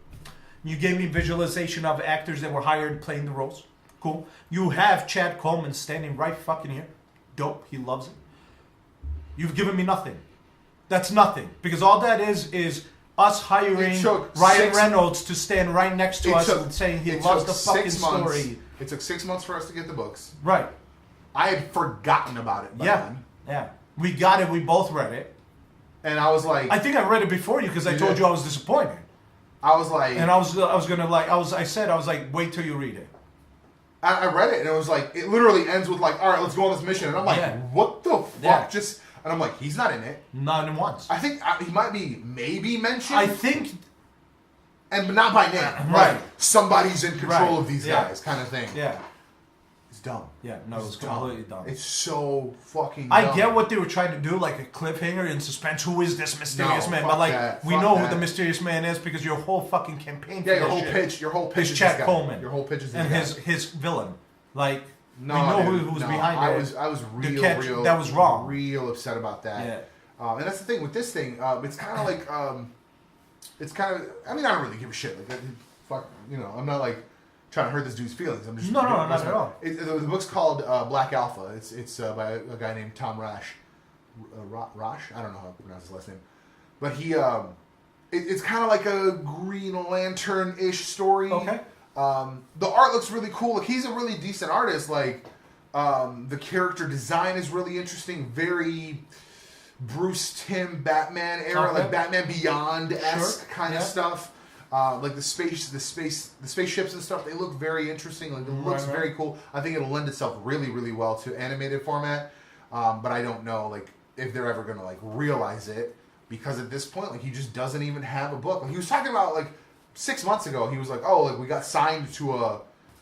You gave me visualization of actors that were hired playing the roles. Cool. You have Chad Coleman standing right fucking here. Dope. He loves it. You've given me nothing. That's nothing. Because all that is us hiring Ryan Reynolds to stand right next to us and saying he loves the fucking story. It took 6 months for us to get the books. Right. I had forgotten about it by then. Yeah. We got it. We both read it. And I was like... I think I read it before you because I told you I was disappointed. I was like... And I was gonna like... I said, wait till you read it. I read it and it was like... It literally ends with like, all right, let's go on this mission. And I'm like, what the fuck? Yeah. Just... And I'm like, he's not in it. Not even once. I think he might be maybe mentioned. I think... But not by name. Right. Like, somebody's in control of these Yeah. guys kind of thing. Yeah. It's dumb. Yeah, no, it's completely dumb. It's so fucking dumb. I get what they were trying to do, like a cliffhanger in suspense. Who is this mysterious man? But like, we know who the mysterious man is because your whole fucking campaign. Yeah, your whole pitch is Chad Coleman. Your whole pitch is and this his villain. Like, no, we know who's behind it. I was real that was wrong. Real upset about that. Yeah. And that's the thing with this thing. It's kind of like, it's kind of. I mean, I don't really give a shit. Like, fuck, I'm not like trying to hurt this dude's feelings. I'm just no, not at all. The book's called Black Alpha. It's by a guy named Tom Rash. Rash? I don't know how to pronounce his last name. But he, it's kind of like a Green Lantern-ish story. Okay. The art looks really cool. Like, he's a really decent artist. Like, the character design is really interesting. Very Bruce Timm Batman era, like Batman Beyond-esque kind of stuff. Like the spaceships and stuff, they look very interesting. Like, it looks very cool. I think it'll lend itself really, really well to animated format. But I don't know, like, if they're ever gonna like realize it, because at this point, like, he just doesn't even have a book. Like, he was talking about like 6 months ago. He was like, "Oh, like, we got signed to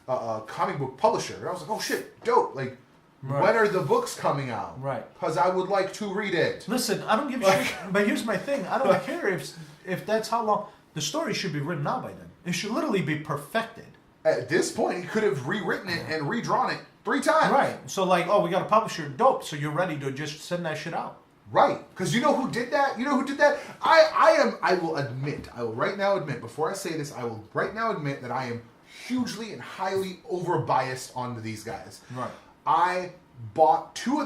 a comic book publisher." And I was like, "Oh shit, dope!" Like, when are the books coming out? Right. Because I would like to read it. Listen, I don't give a shit. But here's my thing: I don't care if that's how long. The story should be written out by then. It should literally be perfected. At this point, he could have rewritten it and redrawn it 3 times. Right. So like, oh, we got a publisher. Dope. So you're ready to just send that shit out. Right. Because you know who did that? I will right now admit, before I say this, I will right now admit that I am hugely and highly over-biased onto these guys. Right. I bought 2 or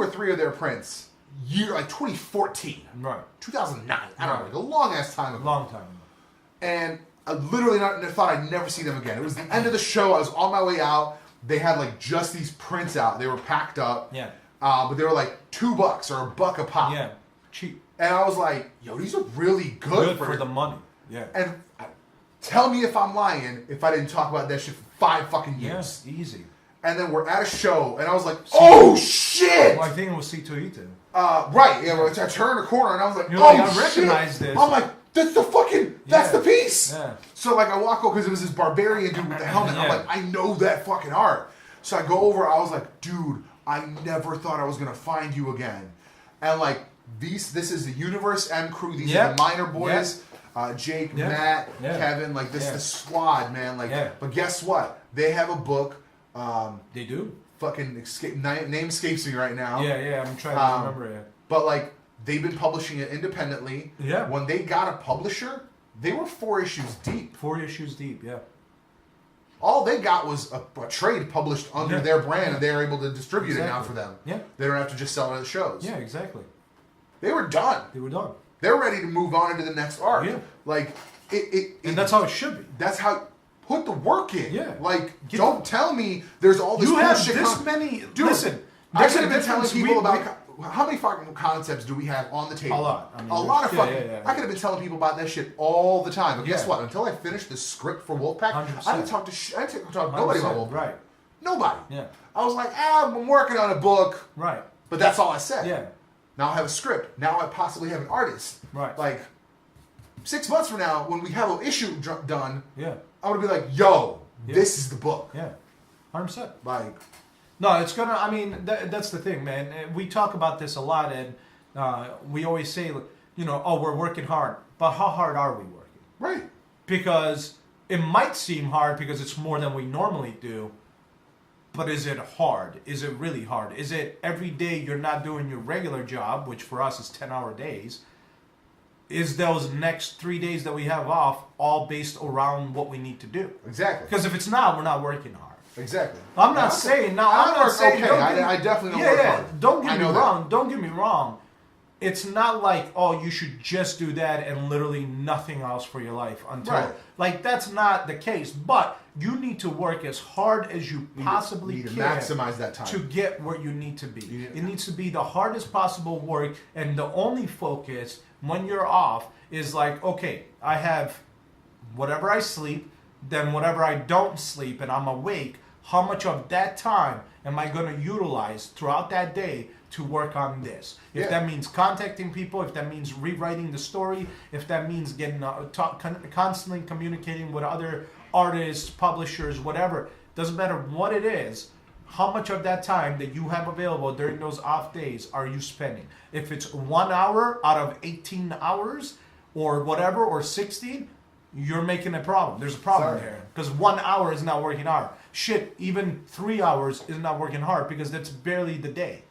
3 of their prints, like 2014. Right. 2009. I don't know, like a long-ass time ago. Long time ago. And I literally thought I'd never see them again. It was the end of the show. I was on my way out. They had like just these prints out. They were packed up. Yeah. But they were like $2 or $1 a pop. Yeah. Cheap. And I was like, yo, these are really good for the money. Yeah. And tell me if I'm lying if I didn't talk about that shit for 5 fucking years. Yes, easy. And then we're at a show, and I was like, oh shit! Well, I think it was C2E2. Right, yeah, I turned a corner, and I was like, You're oh like, I recognize shit! this. I'm like, that's the fucking, that's the piece. Yeah. So like I walk over, because it was this barbarian dude with the helmet. I'm like, I know that fucking art. So I go over, I was like, dude, I never thought I was going to find you again. And like, this is the Universe and Crew. These are the minor boys. Jake, Matt, Kevin, like this is the squad, man. Like, but guess what? They have a book. They do. Fucking name escapes me right now. Yeah, I'm trying to remember it. But like, they've been publishing it independently. Yeah. When they got a publisher, they were 4 issues deep. 4 issues deep, yeah. All they got was a trade published under their brand, and they're able to distribute it now for them. Yeah. They don't have to just sell it at the shows. Yeah, exactly. They were done. They were done. They're ready to move on into the next arc. Yeah. Like, and that's how it should be. That's how... Put the work in. Yeah. Like, don't tell me there's all this bullshit. You have this many... Dude, listen, I could have been telling people about... How many fucking concepts do we have on the table? A lot. I mean, a lot of fucking... I could have been telling people about that shit all the time. But guess what? Until I finished the script for Wolfpack, 100%. I didn't talk to nobody about Wolfpack. Right. Nobody. Yeah. I was like, I'm working on a book. Right. But that's all I said. Yeah. Now I have a script. Now I possibly have an artist. Right. Like, 6 months from now, when we have an issue done, yeah, I'm going to be like, yo, this is the book. Yeah. 100%. Like... No, it's gonna. I mean, that's the thing, man. We talk about this a lot, and we always say, you know, oh, we're working hard, but how hard are we working? Right. Because it might seem hard because it's more than we normally do, but is it hard? Is it really hard? Is it every day you're not doing your regular job, which for us is 10-hour days? Is those next 3 days that we have off all based around what we need to do? Exactly. Because if it's not, we're not working hard. Exactly. I'm not saying now. I'm not saying. Okay, I definitely don't work hard. Don't get me wrong. Don't get me wrong. It's not like, oh, you should just do that and literally nothing else for your life until like that's not the case. But you need to work as hard as you possibly can to maximize that time to get where you need to be. It needs to be the hardest possible work, and the only focus when you're off is like, okay, I have whatever I sleep, then whatever I don't sleep, and I'm awake. How much of that time am I going to utilize throughout that day to work on this? If that means contacting people, if that means rewriting the story, if that means getting constantly communicating with other artists, publishers, whatever, doesn't matter what it is, how much of that time that you have available during those off days are you spending? If it's 1 hour out of 18 hours or whatever, or 16, you're making a problem. There's a problem there. Because 1 hour is not working hard. Shit, even 3 hours is not working hard because that's barely the day.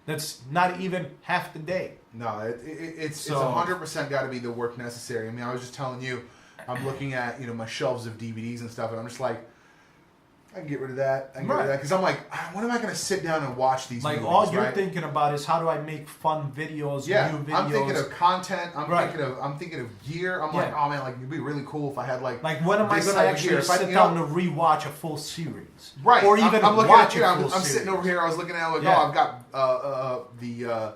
That's not even half the day. No, it's 100% got to be the work necessary. I mean, I was just telling you, I'm looking at, you know, my shelves of DVDs and stuff, and I'm just like, I can get rid of that. I can get rid of that. Because I'm like, when am I going to sit down and watch these movies? All you're thinking about is how do I make fun videos, new videos. I'm thinking of content. I'm thinking of gear. I'm like, oh man, like it'd be really cool if I had like when am I going to actually sit down to rewatch a full series? Right. Or even I'm looking watch at, a full I'm series. sitting over here. I was looking at like, I've got the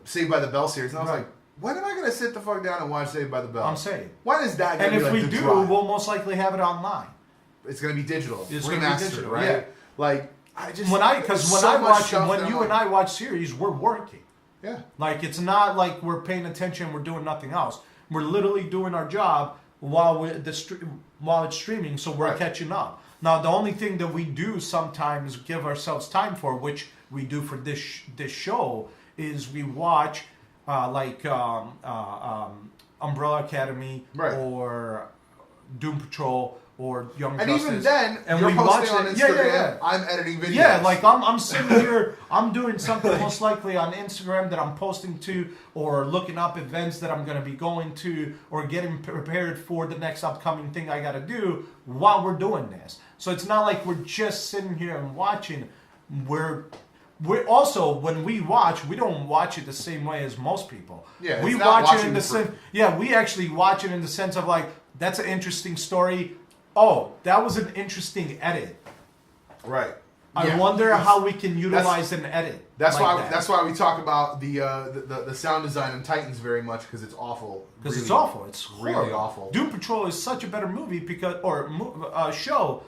Saved by the Bell series, and I was like, when am I going to sit the fuck down and watch Saved by the Bell? I'm saying. When is that going to be like the drive? And if we do, we'll most likely have it online. It's going to be digital. It's going to be digital, right? Yeah. Like I just when you and I watch series, we're working. Yeah. Like it's not like we're paying attention. We're doing nothing else. We're literally doing our job while it's streaming, so we're catching up. Now the only thing that we do sometimes give ourselves time for, which we do for this show, is we watch Umbrella Academy or Doom Patrol or Young Justice. And even then, and you're we posting watch on Instagram, I'm editing videos. Yeah, like I'm sitting here, I'm doing something most likely on Instagram that I'm posting to, or looking up events that I'm going to be going to, or getting prepared for the next upcoming thing I got to do while we're doing this. So it's not like we're just sitting here and watching. We're also, when we watch, we don't watch it the same way as most people. Yeah, we watch it in the sense. Yeah, we actually watch it in the sense of like, that's an interesting story. Oh, that was an interesting edit. Right. I wonder how we can utilize an edit. That's why we talk about the sound design in Titans very much, because it's awful. Because it's awful. It's really awful. Doom Patrol is such a better movie show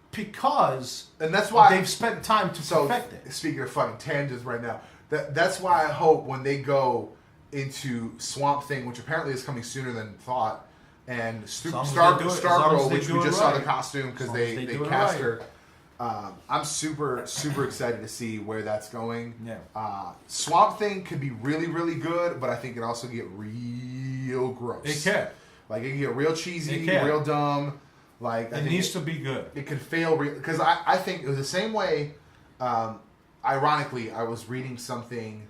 because and that's why they've spent time to perfect it. Speaking of fucking tangents right now, that's why I hope when they go into Swamp Thing, which apparently is coming sooner than thought, and Stargirl, which we just saw the costume because they cast her. I'm super excited to see where that's going. Yeah. Swamp Thing could be really, really good, but I think it also get real gross. It can. Like, it can get real cheesy, real dumb. Like, it needs to be good. It could fail because I think it was the same way. Ironically, I was reading something.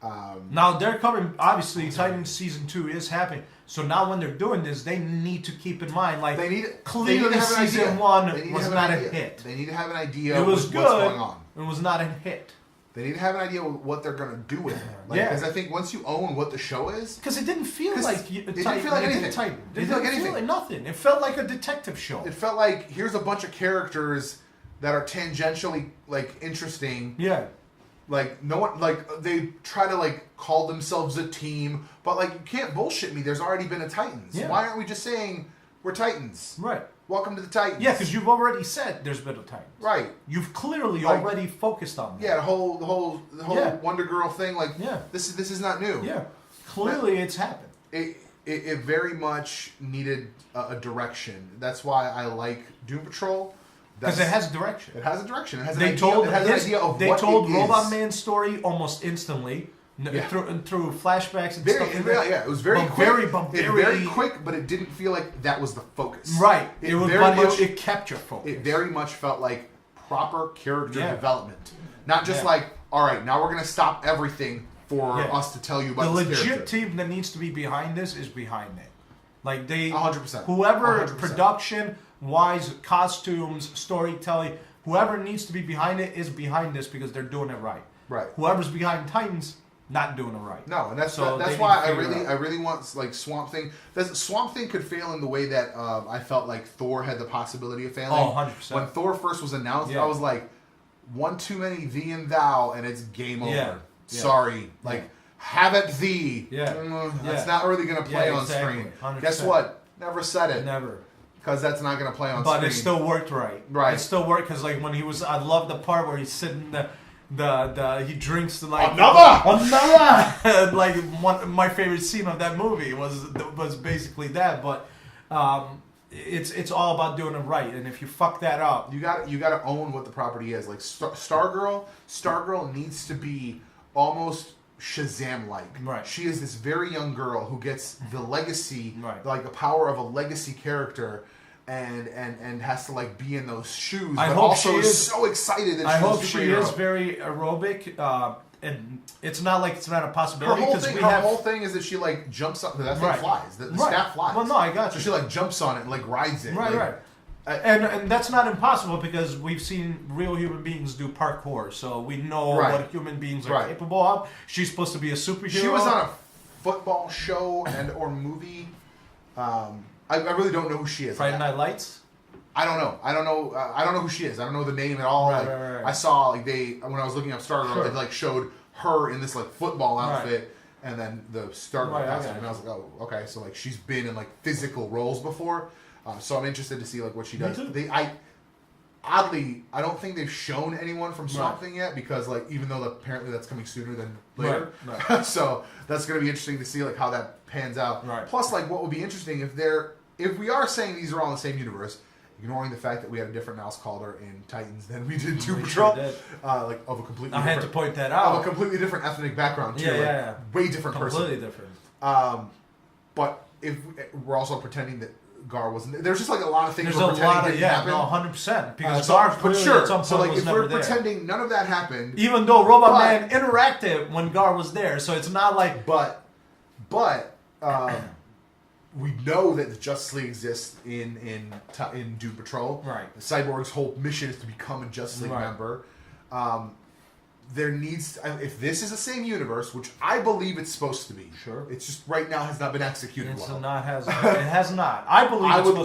Now they're coming. Obviously, Titans season 2 is happening. So now when they're doing this, they need to keep in mind, like, clearly season 1 was not a hit. They need to have an idea. It was good. What's going on. It was not a hit. They need to have an idea of what they're going to do with it. Because I think once you own what the show is... Because it didn't feel like... It didn't feel like anything. It didn't feel like nothing. It felt like a detective show. It felt like, here's a bunch of characters that are tangentially, like, interesting. Yeah. Like, no one... Like, they try to, like, call themselves a team. But, like, you can't bullshit me. There's already been a Titans. Yeah. Why aren't we just saying, we're Titans? Right. Welcome to the Titans. Yeah, because you've already said there's been a Titans. Right. You've clearly already focused on that. Yeah, the whole Wonder Girl thing. Like, this is not new. Yeah. Clearly, it's happened. It very much needed a direction. That's why I like Doom Patrol. Because it has direction. It has a direction. It has an idea of what it is. They told Robot Man's story almost instantly. Through flashbacks and stuff. It was very quick. Very quick, but it didn't feel like that was the focus. Right. It kept your focus. It very much felt like proper character development. Not just like, all right, now we're going to stop everything for us to tell you about this character. The legit team that needs to be behind this is behind it. Like, 100%. Whoever, 100%. Production-wise, costumes, storytelling, whoever needs to be behind it is behind this because they're doing it right. Right. Whoever's behind Titans, not doing it right. No, and that's why I really want, like, Swamp Thing. Swamp Thing could fail in the way that I felt like Thor had the possibility of failing. Oh, 100%. When Thor first was announced, I was like, one too many thee and thou, and it's game over. Yeah. Sorry. Like, have it thee. Yeah. That's not really going to play on screen. 100%. Guess what? Never said it. Never. Because that's not going to play on screen. But it still worked right. Right. It still worked because, like, when he was... I love the part where he's sitting he drinks like another like my favorite scene of that movie was basically that, but it's all about doing it right, and if you fuck that up, you got to own what the property is. Like Stargirl needs to be almost Shazam-like. Right. She is this very young girl who gets the legacy, like the power of a legacy character. And has to, like, be in those shoes. I but hope also she is so excited that I hope she is very aerobic. And it's not like it's not a possibility. Her whole thing is that she, like, jumps up. That thing flies. The staff flies. Well, no, I got you. So she, like, jumps on it and, like, rides it. Right. And that's not impossible because we've seen real human beings do parkour, so we know what human beings are capable of. She's supposed to be a superhero. She was on a football show or movie. I really don't know who she is. Friday Night Lights? I don't know. I don't know who she is. I don't know the name at all. Right. I saw, like, when I was looking up Stargirl, it, like, showed her in this, like, football outfit, and then the Stargirl costume, and I was like, oh, okay, so, like, she's been in, like, physical roles before, so I'm interested to see, like, what she does. Oddly, I don't think they've shown anyone from Swamp Thing yet because, like, even though apparently that's coming sooner than later, so that's going to be interesting to see, like, how that pans out. Right. Plus, like, what would be interesting if we are saying these are all in the same universe, ignoring the fact that we had a different mouse caller in Titans than we did Doom Patrol, like, of a completely I had to point that out. Of a completely different ethnic background too, way different person. Completely different. But if we're also pretending that Gar wasn't, there's just, like, a lot of things. There's we're a lot of 100% because Gar clearly at some point so, like, was if never we're there. pretending none of that happened, even though Robot Man interacted when Gar was there, so it's not like. But we know that the Justice League exists in Doom Patrol. Right. Cyborg's whole mission is to become a Justice League member. There needs if this is the same universe, which I believe it's supposed to be. Sure. It's just right now has not been executed well. It has not. I believe I would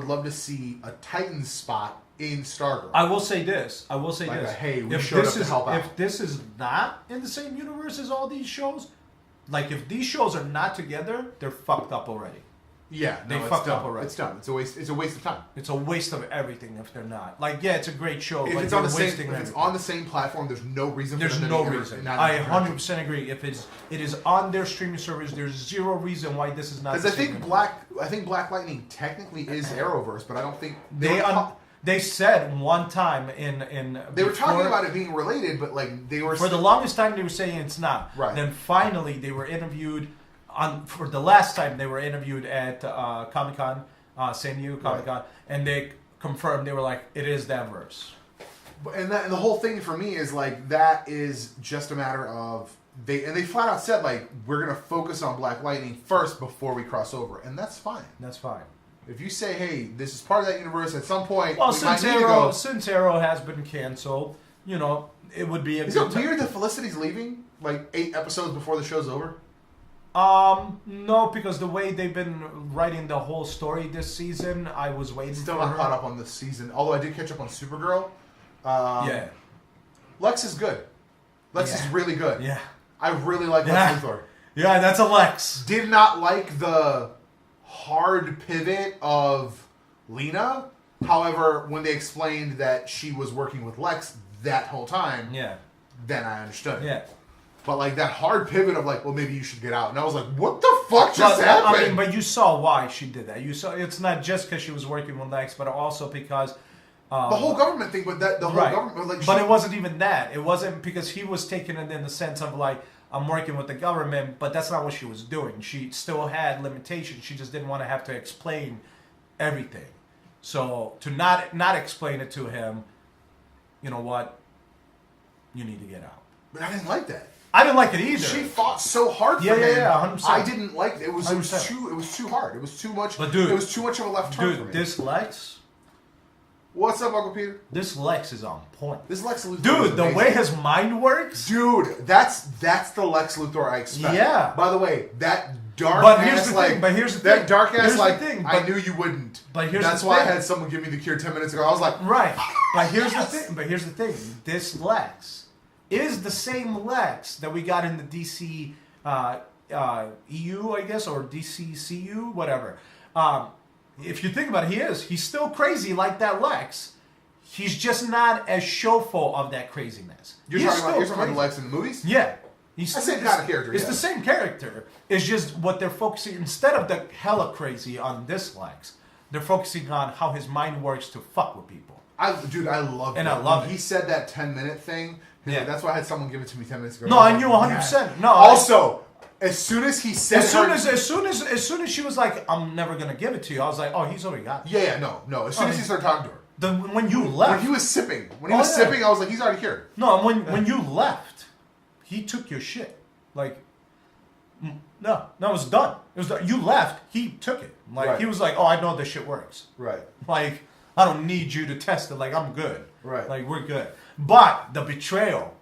love to see a Titan spot in Stargirl. I will say this. Hey, we showed up to help out. If this is not in the same universe as all these shows, like, if these shows are not together, they're fucked up already. Yeah, they no, fucked it's up done. already. It's done. It's a waste. It's a waste of time. It's a waste of everything if they're not. Like, yeah, it's a great show. If but it's on the they're same, wasting if it's everything. on the same platform, there's no reason. There's for them no to be reason. not I 100% agree. If it is on their streaming service, there's zero reason why this is not. Because I think Black Lightning technically is Arrowverse, but I don't think they said one time in they were talking about it being related, but like they were for the longest time they were saying it's not. Right. Then finally they were interviewed for the last time they were interviewed at Comic-Con, San Diego Comic-Con, and they confirmed, they were like, it is that verse. And the whole thing for me is like that is just a matter of they flat out said like we're gonna focus on Black Lightning first before we cross over, and that's fine. That's fine. If you say, hey, this is part of that universe, at some point, well, we since might need to go. Since Arrow has been canceled, you know, it would be a Is good it weird that Felicity's leaving like 8 episodes before the show's over? No, because the way they've been writing the whole story this season, I was waiting Still for not her. caught up on this season, although I did catch up on Supergirl. Yeah. Lex is good. Lex is really good. Yeah. I really like Lex Luthor. Yeah, that's a Lex. Did not like the hard pivot of Lena. However, when they explained that she was working with Lex that whole time, then I understood. Yeah. But like that hard pivot of like, well, maybe you should get out, and I was like, what the fuck just happened? I mean, but you saw why she did that. You saw it's not just because she was working with Lex, but also because the whole government thing. But the whole government, like, but it wasn't even that. It wasn't because he was taking it in the sense of like, I'm working with the government, but that's not what she was doing. She still had limitations. She just didn't want to have to explain everything. So to not explain it to him, you know what? You need to get out. But I didn't like that. I didn't like it either. She fought so hard for him. Yeah, 100%. I didn't like it. It was too hard. It was too much. But dude, it was too much of a left turn for me. This Lex. What's up, Uncle Peter? This Lex is on point. This Lex Luthor. Dude, the way his mind works. Dude, that's the Lex Luthor I expect. Yeah. By the way, that dark here's ass the like thing, but here's the that thing. dark ass Here's like the thing, I knew you wouldn't. But here's that's the why thing. I had someone give me the cure 10 minutes ago. I was like, right. But here's the thing. But here's the thing. This Lex is the same Lex that we got in the DC EU, I guess, or DCCU, whatever. If you think about it, he's still crazy like that Lex. He's just not as showful of that craziness. You're talking about the Lex in the movies? Yeah. He's the same kind of character. It's the same character. It's just what they're focusing, instead of the hella crazy on this Lex, they're focusing on how his mind works to fuck with people. I love it. And I love it. He said that 10-minute thing. Yeah. That's why I had someone give it to me 10 minutes ago. No, I knew 100%. No. Also, as soon as he said as soon as she was like, I'm never gonna give it to you, I was like, oh, he's already got it. Yeah, no. As soon as he started talking to her. When you left. When he was sipping. I was like, he's already here. No, when you left, he took your shit. Like, no, it was done. It was done. You left, he took it. Like, he was like, oh, I know this shit works. Right. Like, I don't need you to test it. Like, I'm good. Right. Like, we're good. But the betrayal.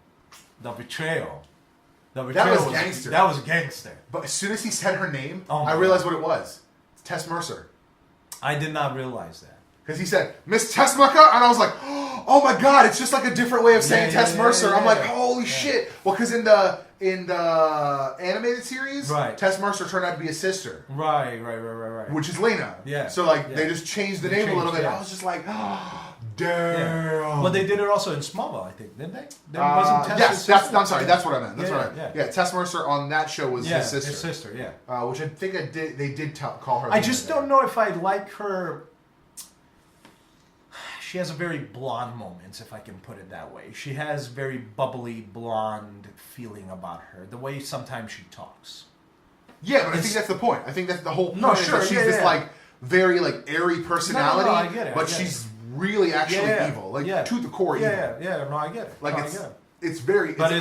That was gangster. That was gangster. But as soon as he said her name, I realized what it was. It's Tess Mercer. I did not realize that. Because he said, Miss Tessmacher, and I was like, oh my god, it's just like a different way of saying Tess Mercer. I'm like, holy shit. Well, because in the animated series, Tess Mercer turned out to be a sister. Right. Which is Lena. Yeah. So, they just changed the name a little bit. I was just like, oh, damn. Yeah. Well, they did it also in Smallville, I think, didn't they? Wasn't Tess I'm sorry, that's what I meant. That's what I meant. Yeah, Tess Mercer on that show was his sister. His sister, yeah. Which I think they did call her. I just don't know if I like her. She has a very blonde moments, if I can put it that way. She has very bubbly blonde feeling about her. The way sometimes she talks. Yeah, but I think that's the point. I think that's the whole point. Is that she's this like very like airy personality, I get it, but she's really actually evil, like to the core evil. Yeah. No, I get it. Like it's very. But they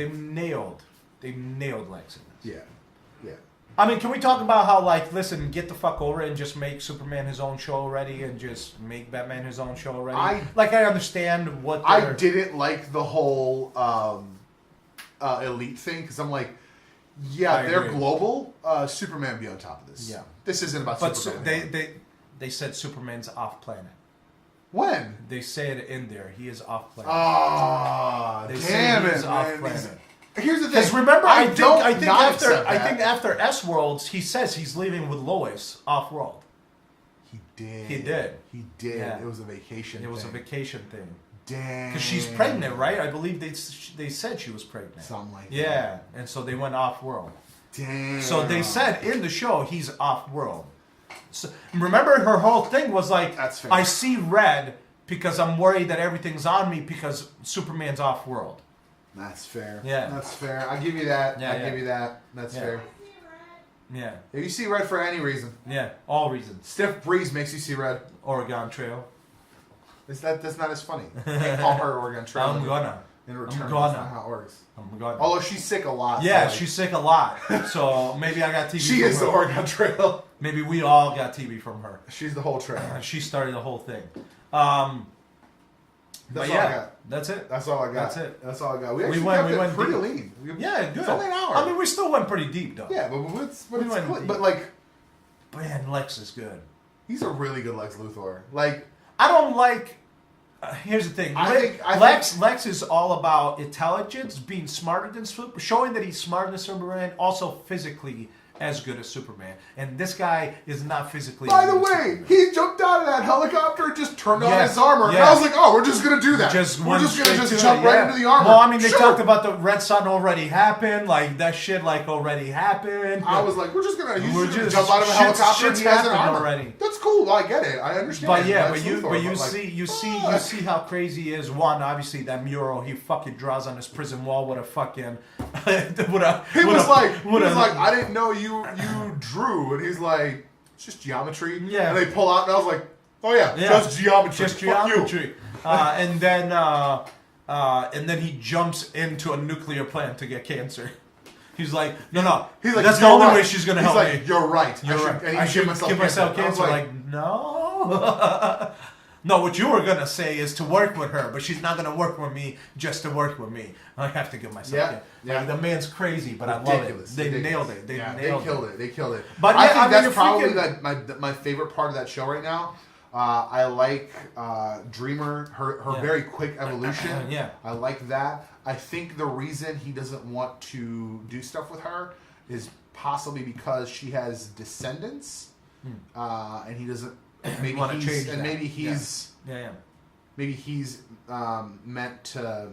nailed Lex in this. Yeah. I mean, can we talk about how, like, listen, get the fuck over it and just make Superman his own show already and just make Batman his own show already? I understand what I didn't like the whole elite thing, because I'm like, they're global. Superman be on top of this. Yeah. This isn't about Superman. But they said Superman's off planet. When? They say it in there. He is off planet. Ah, damn it, man. Off planet. Here's the thing. Because remember, I think after after S Worlds, he says he's leaving with Lois off world. He did. He did. Yeah. It was a vacation. It was a vacation thing. Damn. Because she's pregnant, right? I believe they said she was pregnant. Something like that. Yeah, and so they went off world. Damn. So they said in the show he's off world. So remember, her whole thing was like, That's fair. I see red because I'm worried that everything's on me because Superman's off world. That's fair. Yeah. That's fair. I give you that. Yeah, give you that. That's fair. Yeah. If you see red for any reason. Yeah. All reasons. Stiff breeze makes you see red. Oregon Trail. That's not as funny. You can't call her Oregon Trail. I'm gonna. In return, I'm gonna. that's not how it works. I'm gonna. Although she's sick a lot. Yeah, so she's sick a lot. So maybe I got TV she from is her. the Oregon Trail. Maybe we all got TV from her. She's the whole trail. She started the whole thing. That's all all I got. That's it. That's all I got. That's it. That's all I got. We actually went kept it pretty deep. lean. Yeah, good. It's only an hour. I mean, we still went pretty deep, though. Yeah, but like, Man, Lex is good. he's a really good Lex Luthor. Like, I don't like. Here's the thing. Lex is all about intelligence, being smarter than Superman, showing that he's smarter than Superman, also physically as good as Superman. And this guy is not physically. by as the good as way, Superman. he jumped out of that helicopter and just turned on Yes, his armor. And yes. I was like, oh, we're just going to do that. Just we're went just going to straight just to jump it, right yeah. into the armor. Well, I mean, they Sure. talked about the Red Sun already happened, like that shit, like already happened. I was like, we're just going to just jump out of a helicopter and shit's he has an happened armor. already. That's cool. I get it. I understand. But yeah, Lex but you Luthor, see how crazy he is. One, obviously that mural he fucking draws on his prison wall with a fucking He was like, I didn't know you drew, and he's like, it's just geometry. Yeah. And they pull out, and I was like, oh yeah. Just geometry. Just Fuck you. geometry. And then he jumps into a nuclear plant to get cancer. He's like, no. He's like, that's the only way she's gonna help me. me. You're right. You're right. And I he should give give myself cancer. cancer. Like, no. No, what you were gonna say is to work with her, but she's not gonna work with me just to work with me. I have to give myself cancer. Yeah. Like, the man's crazy, but Ridiculous. I love it. They Ridiculous. nailed it. They killed it. But I yeah, think I mean, that's if we probably can- my favorite part of that show right now. I like Dreamer, her very quick evolution. Yeah. I like that. I think the reason he doesn't want to do stuff with her is possibly because she has descendants, and he doesn't. Maybe wanna he's change and that. maybe he's Yeah. maybe he's meant to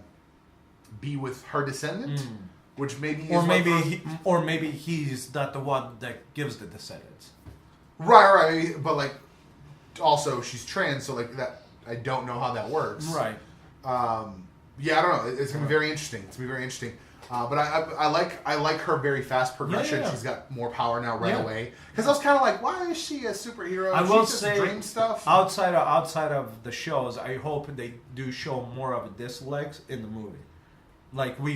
be with her descendant, which maybe is or maybe he's not the one that gives the descendants. Right. But like, also she's trans, so like that. I don't know how that works. Right. Yeah, I don't know. It's gonna be very interesting. But I like her very fast progression. Yeah. She's got more power now right away. Because I was kind of like, why is she a superhero? I will She's say, just dream stuff. outside of the shows, I hope they do show more of this Lex in the movie. Like we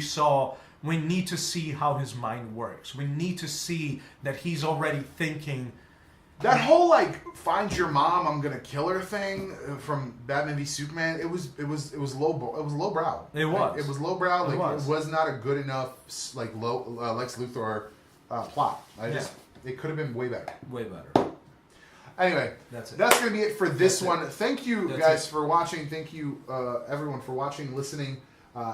need to see how his mind works. We need to see that he's already thinking. That whole like find your mom, I'm gonna kill her thing from Batman v Superman. It was lowbrow. It was lowbrow. It was. It was lowbrow. Like It it was not a good enough like Lex Luthor plot. It could have been way better. Way better. Anyway, That's it. That's gonna be it for this one. Thank you guys it. for watching. Thank you everyone for watching, listening.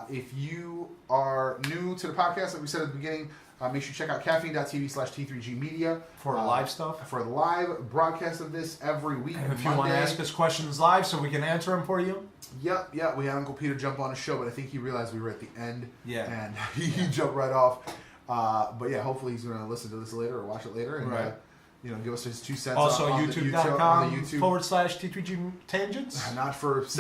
If you are new to the podcast, like we said at the beginning. Make sure you check out caffeine.tv/T3G Media For live stuff. For the live broadcast of this every week. And if you want to ask us questions live so we can answer them for you. Yep. We had Uncle Peter jump on the show, but I think he realized we were at the end. Yeah. And he jumped right off. But yeah, hopefully he's going to listen to this later or watch it later. And, right. Give us his 2 cents. Also, on YouTube. YouTube.com/T3G Tangents. Not for a good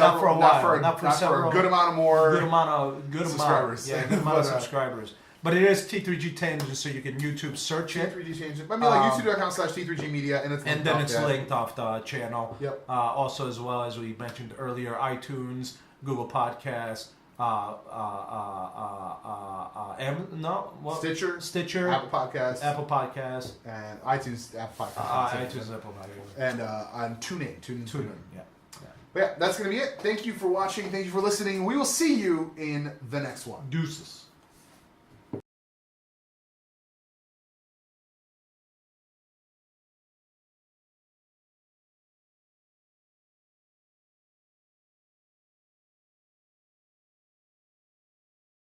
amount of more. Good amount. Subscribers. Yeah, good amount of subscribers. But it is T3G Tangents, so you can YouTube search it. T3G Tangents. I mean, like YouTube.com/T3G Media, and it's linked off the channel. Yep. Also, as well as we mentioned earlier, iTunes, Google Podcasts, Stitcher, Apple Podcasts, and iTunes, Apple Podcasts, Apple Podcasts, and on TuneIn. Yeah. But yeah, that's gonna be it. Thank you for watching. Thank you for listening. We will see you in the next one. Deuces.